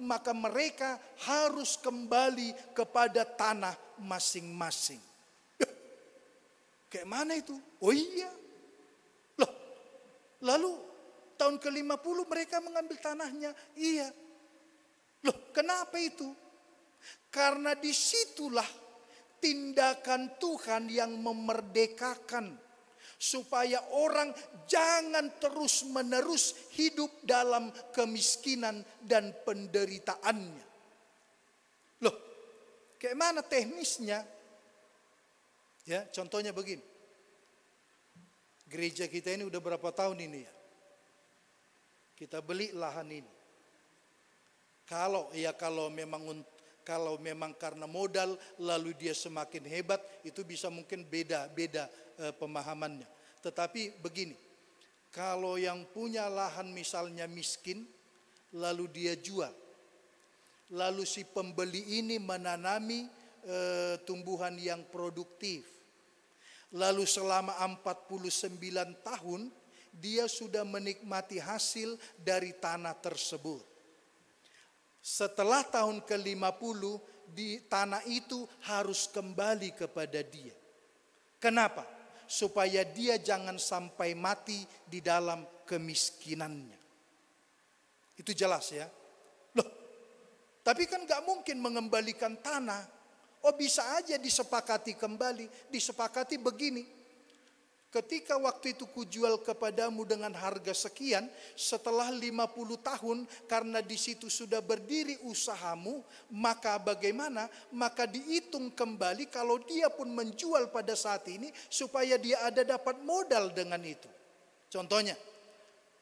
maka mereka harus kembali kepada tanah masing-masing. Kayak mana itu? Oh iya. Loh, lalu tahun ke-50 mereka mengambil tanahnya. Iya. Loh, kenapa itu? Karena disitulah tindakan Tuhan yang memerdekakan. Supaya orang jangan terus-menerus hidup dalam kemiskinan dan penderitaannya. Loh, kayak mana teknisnya? Ya, contohnya begini. Gereja kita ini udah berapa tahun ini ya? Kita beli lahan ini. Kalau memang Kalau memang karena modal lalu dia semakin hebat, itu bisa mungkin beda pemahamannya. Tetapi begini, kalau yang punya lahan misalnya miskin, lalu dia jual, lalu si pembeli ini menanami tumbuhan yang produktif, lalu selama 49 tahun dia sudah menikmati hasil dari tanah tersebut. Setelah tahun ke-50 di tanah itu harus kembali kepada dia. Kenapa? Supaya dia jangan sampai mati di dalam kemiskinannya. Itu jelas ya. Loh, tapi kan gak mungkin mengembalikan tanah. Oh, bisa aja disepakati kembali. Disepakati begini. Ketika waktu itu kujual kepadamu dengan harga sekian, setelah 50 tahun karena di situ sudah berdiri usahamu, maka bagaimana? Maka dihitung kembali kalau dia pun menjual pada saat ini supaya dia ada dapat modal dengan itu. Contohnya,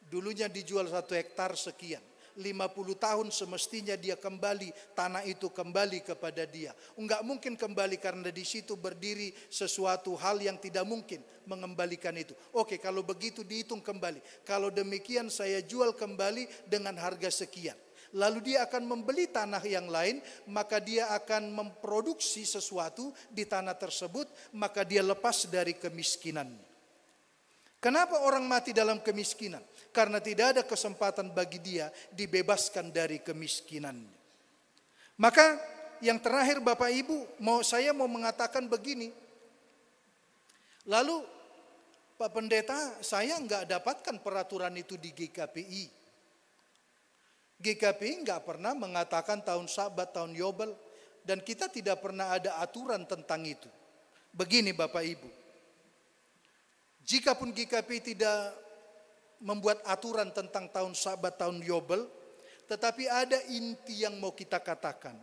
dulunya dijual 1 hektar sekian. 50 tahun semestinya dia kembali, tanah itu kembali kepada dia. Enggak mungkin kembali karena di situ berdiri sesuatu hal yang tidak mungkin mengembalikan itu. Oke, kalau begitu dihitung kembali. Kalau demikian saya jual kembali dengan harga sekian. Lalu dia akan membeli tanah yang lain, maka dia akan memproduksi sesuatu di tanah tersebut, maka dia lepas dari kemiskinannya. Kenapa orang mati dalam kemiskinan? Karena tidak ada kesempatan bagi dia dibebaskan dari kemiskinannya. Maka yang terakhir Bapak Ibu, saya mau mengatakan begini. Lalu Pak Pendeta, saya enggak dapatkan peraturan itu di GKPI. GKPI enggak pernah mengatakan tahun Sabat, tahun Yobel, dan kita tidak pernah ada aturan tentang itu. Begini Bapak Ibu. Jikapun GKPI tidak membuat aturan tentang tahun Sabat, tahun Yobel, tetapi ada inti yang mau kita katakan.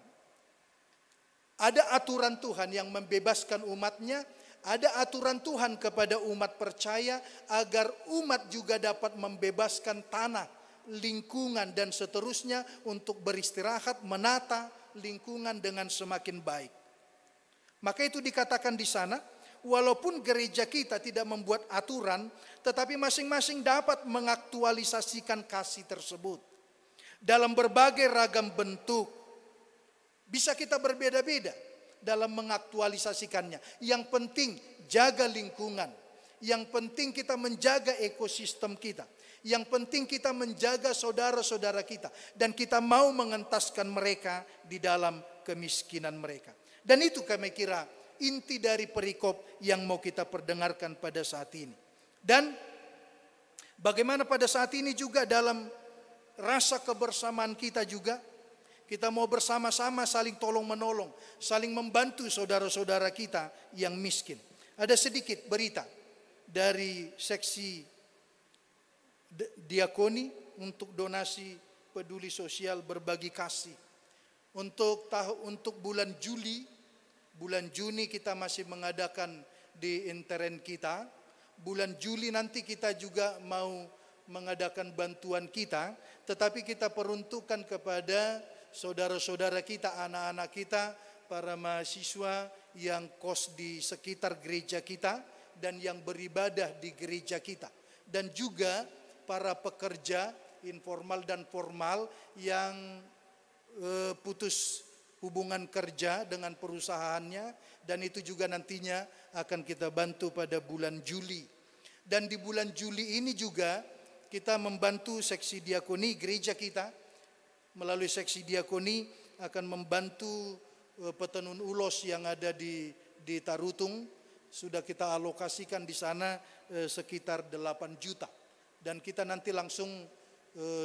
Ada aturan Tuhan yang membebaskan umatnya, ada aturan Tuhan kepada umat percaya agar umat juga dapat membebaskan tanah, lingkungan dan seterusnya untuk beristirahat, menata lingkungan dengan semakin baik. Maka itu dikatakan di sana, walaupun gereja kita tidak membuat aturan, tetapi masing-masing dapat mengaktualisasikan kasih tersebut. Dalam berbagai ragam bentuk. Bisa kita berbeda-beda dalam mengaktualisasikannya. Yang penting jaga lingkungan. Yang penting kita menjaga ekosistem kita. Yang penting kita menjaga saudara-saudara kita. Dan kita mau mengentaskan mereka di dalam kemiskinan mereka. Dan itu kami kira inti dari perikop yang mau kita perdengarkan pada saat ini. Dan bagaimana pada saat ini juga dalam rasa kebersamaan kita juga, kita mau bersama-sama saling tolong menolong, saling membantu saudara-saudara kita yang miskin. Ada sedikit berita dari seksi diakoni untuk donasi peduli sosial berbagi kasih. Untuk bulan Juni kita masih mengadakan di intern kita. Bulan Juli nanti kita juga mau mengadakan bantuan kita. Tetapi kita peruntukkan kepada saudara-saudara kita, anak-anak kita, para mahasiswa yang kos di sekitar gereja kita dan yang beribadah di gereja kita. Dan juga para pekerja informal dan formal yang putus hubungan kerja dengan perusahaannya, dan itu juga nantinya akan kita bantu pada bulan Juli. Dan di bulan Juli ini juga kita membantu seksi diakoni gereja kita. Melalui seksi diakoni akan membantu petenun ulos yang ada di Tarutung. Sudah kita alokasikan di sana sekitar 8 juta. Dan kita nanti langsung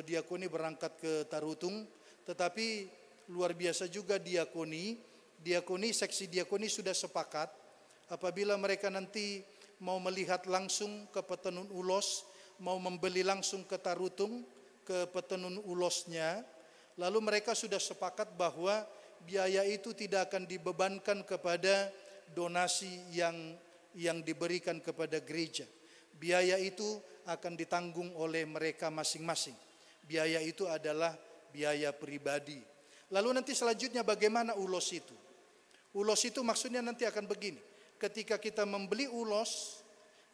diakoni berangkat ke Tarutung. Tetapi luar biasa juga diakoni, seksi diakoni sudah sepakat apabila mereka nanti mau melihat langsung ke petenun ulos, mau membeli langsung ke Tarutung, ke petenun ulosnya, lalu mereka sudah sepakat bahwa biaya itu tidak akan dibebankan kepada donasi yang diberikan kepada gereja. Biaya itu akan ditanggung oleh mereka masing-masing. Biaya itu adalah biaya pribadi. Lalu nanti selanjutnya bagaimana ulos itu? Ulos itu maksudnya nanti akan begini. Ketika kita membeli ulos,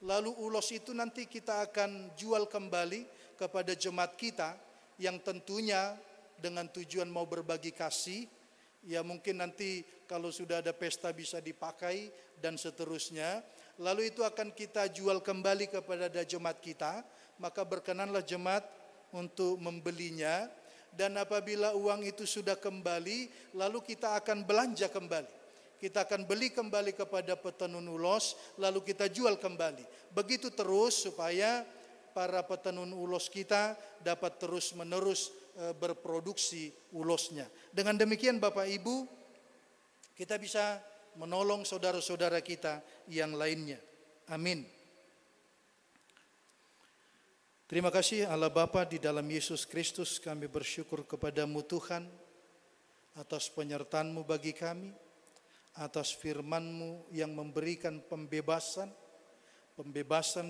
lalu ulos itu nanti kita akan jual kembali kepada jemaat kita yang tentunya dengan tujuan mau berbagi kasih. Ya mungkin nanti kalau sudah ada pesta bisa dipakai dan seterusnya. Lalu itu akan kita jual kembali kepada jemaat kita. Maka berkenanlah jemaat untuk membelinya. Dan apabila uang itu sudah kembali, lalu kita akan belanja kembali. Kita akan beli kembali kepada petenun ulos, lalu kita jual kembali. Begitu terus supaya para petenun ulos kita dapat terus menerus berproduksi ulosnya. Dengan demikian Bapak Ibu, kita bisa menolong saudara-saudara kita yang lainnya. Amin. Terima kasih Allah Bapa di dalam Yesus Kristus, kami bersyukur kepadamu Tuhan atas penyertaan-Mu bagi kami, atas firman-Mu yang memberikan pembebasan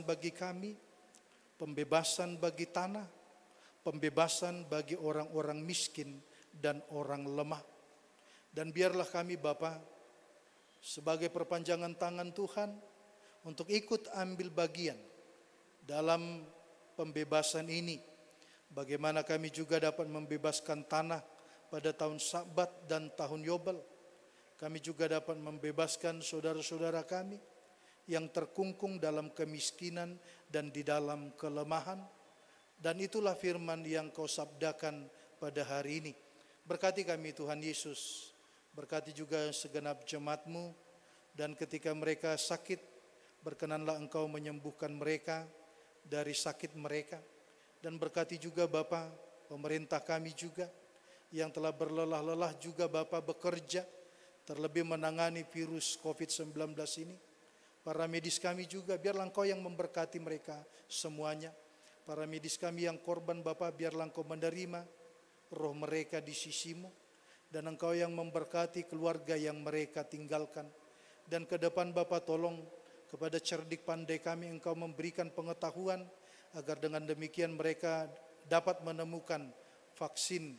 bagi kami, pembebasan bagi tanah, pembebasan bagi orang-orang miskin dan orang lemah. Dan biarlah kami Bapa sebagai perpanjangan tangan Tuhan untuk ikut ambil bagian dalam pembebasan ini. Bagaimana kami juga dapat membebaskan tanah pada tahun Sabat dan tahun Yobel. Kami juga dapat membebaskan saudara-saudara kami yang terkungkung dalam kemiskinan dan di dalam kelemahan. Dan itulah firman yang Kau sabdakan pada hari ini. Berkati kami Tuhan Yesus. Berkati juga segenap jemaat-Mu. Dan ketika mereka sakit, berkenanlah Engkau menyembuhkan mereka dari sakit mereka. Dan berkati juga Bapa pemerintah kami juga yang telah berlelah-lelah juga Bapa bekerja terlebih menangani virus COVID-19 ini. Para medis kami juga biarlah Engkau yang memberkati mereka semuanya. Para medis kami yang korban Bapa biarlah Engkau menerima roh mereka di sisi-Mu. Dan Engkau yang memberkati keluarga yang mereka tinggalkan. Dan ke depan Bapa tolong kepada cerdik pandai kami Engkau memberikan pengetahuan agar dengan demikian mereka dapat menemukan vaksin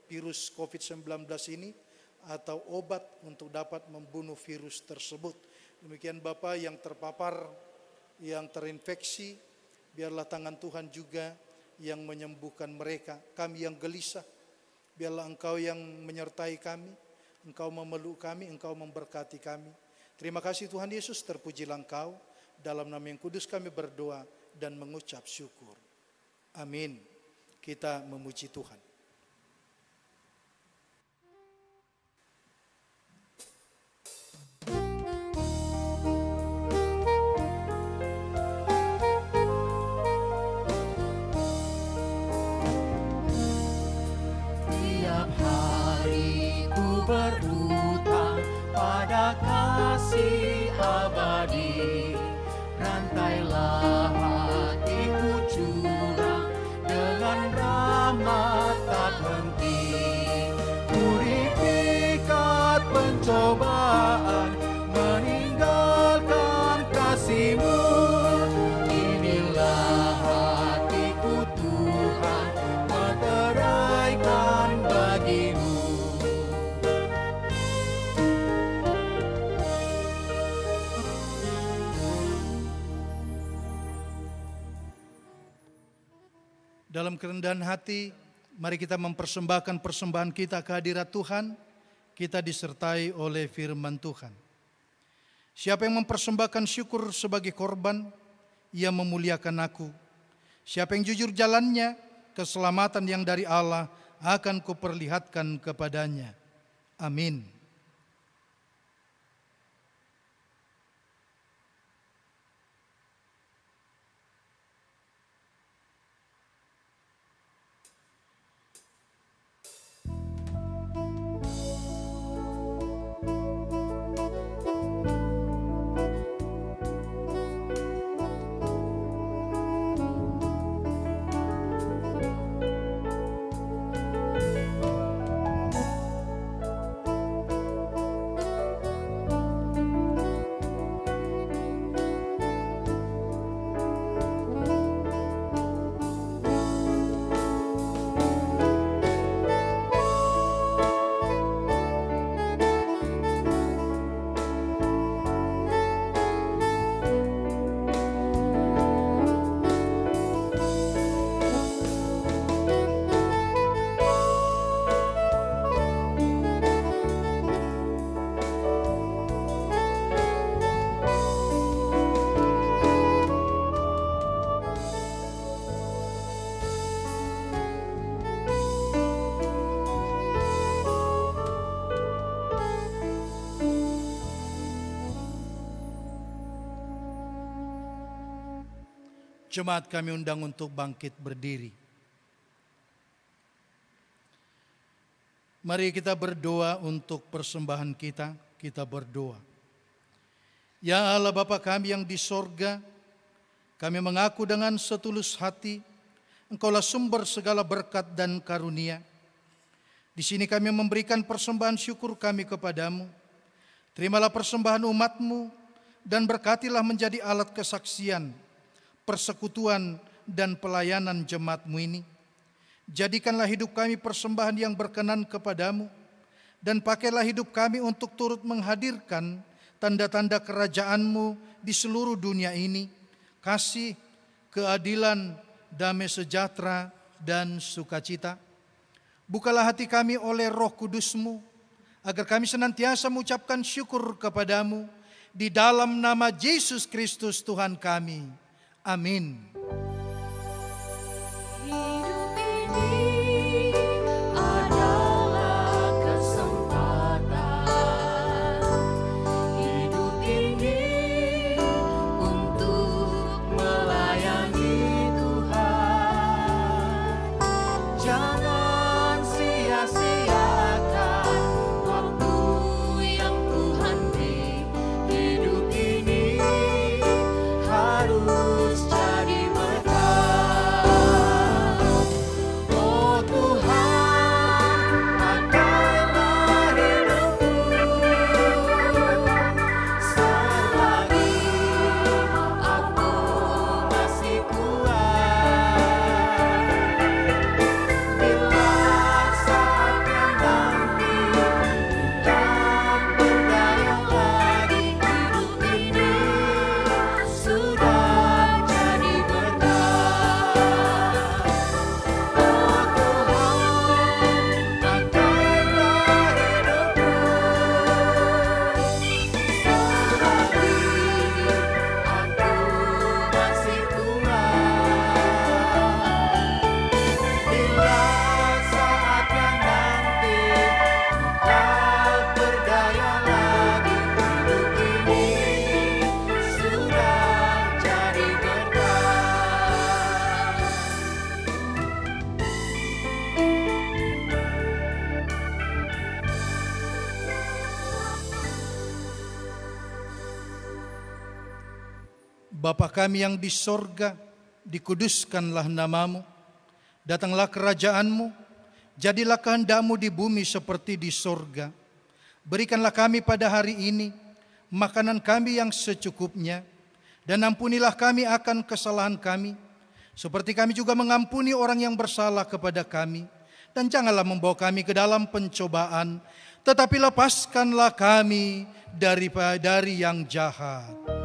virus COVID-19 ini atau obat untuk dapat membunuh virus tersebut. Demikian Bapa yang terpapar, yang terinfeksi, biarlah tangan Tuhan juga yang menyembuhkan mereka. Kami yang gelisah, biarlah Engkau yang menyertai kami, Engkau memeluk kami, Engkau memberkati kami. Terima kasih Tuhan Yesus, terpujilah Engkau. Dalam nama yang kudus kami berdoa dan mengucap syukur. Amin. Kita memuji Tuhan. Tiap hari ku berhutang pada kasih abadi, rantailah hatiku curang dengan rahmat tak henti. Purifikat pencobaan, meninggalkan kasih-Mu. Inilah hatiku Tuhan, meteraikan bagi-Mu. Dalam kerendahan hati, mari kita mempersembahkan persembahan kita ke hadirat Tuhan. Kita disertai oleh firman Tuhan. Siapa yang mempersembahkan syukur sebagai korban, ia memuliakan aku. Siapa yang jujur jalannya, keselamatan yang dari Allah akan kuperlihatkan kepadanya. Amin. Jemaat kami undang untuk bangkit berdiri. Mari kita berdoa untuk persembahan kita. Kita berdoa. Ya Allah Bapa kami yang di sorga, kami mengaku dengan setulus hati, Engkaulah sumber segala berkat dan karunia. Di sini kami memberikan persembahan syukur kami kepadamu. Terimalah persembahan umat-Mu dan berkatilah menjadi alat kesaksian, persekutuan dan pelayanan jemaat-Mu ini. Jadikanlah hidup kami persembahan yang berkenan kepadamu, dan pakailah hidup kami untuk turut menghadirkan tanda-tanda kerajaan-Mu di seluruh dunia ini, kasih, keadilan, damai sejahtera, dan sukacita. Bukalah hati kami oleh Roh Kudus-Mu, agar kami senantiasa mengucapkan syukur kepadamu, di dalam nama Yesus Kristus Tuhan kami. Amin. Hidup ini adalah kesempatan. Hidup ini untuk melayani Tuhan. Jangan sia-siakan waktu yang Tuhan beri. Hidup ini harus jadi berkah. Oh Tuhan, pakailah hidupku selagi aku masih kuat. Bila saatnya nanti tak berdaya lagi, hidup ini sudah jadi berkah. Oh Tuhan, pakailah hidupku selagi aku masih kuat. Bila saatnya nanti tak berdaya lagi, hidup ini sudah jadi berkah. Bapa kami yang di sorga, dikuduskanlah namamu. Datanglah kerajaan-Mu, jadilah kehendak-Mu di bumi seperti di sorga. Berikanlah kami pada hari ini makanan kami yang secukupnya, dan ampunilah kami akan kesalahan kami, seperti kami juga mengampuni orang yang bersalah kepada kami. Dan janganlah membawa kami ke dalam pencobaan, tetapi lepaskanlah kami dari yang jahat.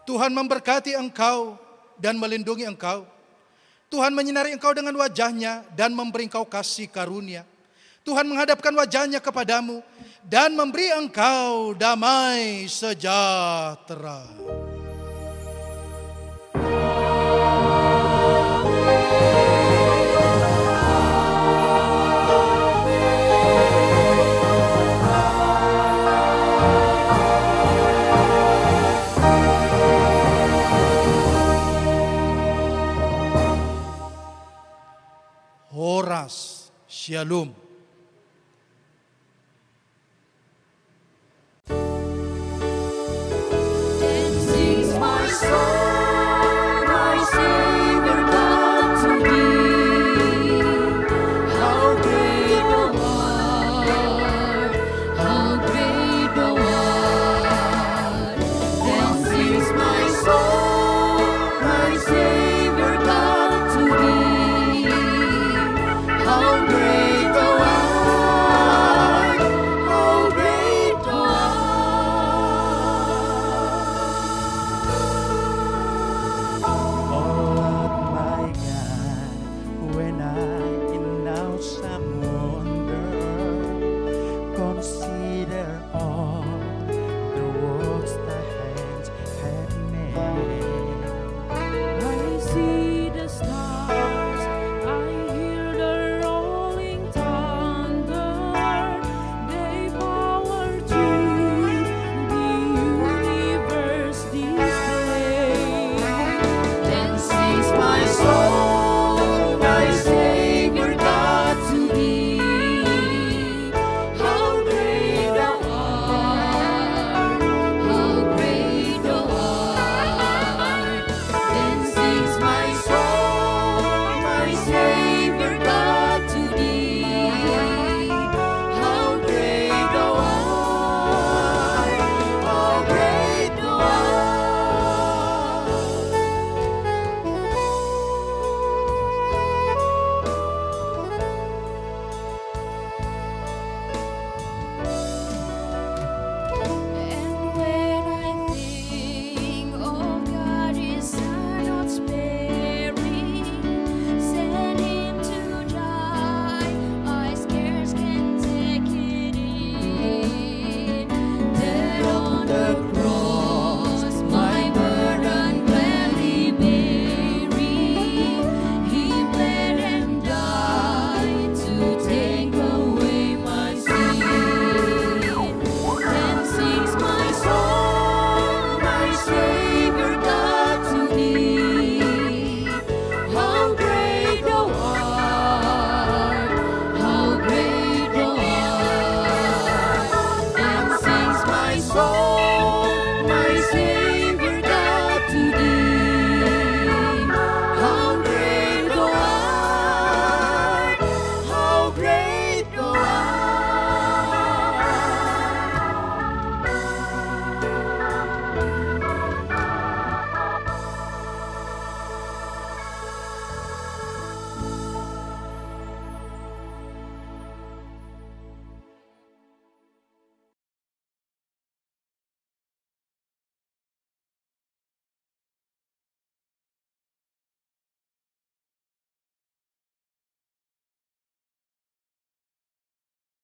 Tuhan memberkati engkau dan melindungi engkau. Tuhan menyinari engkau dengan wajah-Nya dan memberi engkau kasih karunia. Tuhan menghadapkan wajah-Nya kepadamu dan memberi engkau damai sejahtera. Horas, Shalom. My Tuhan.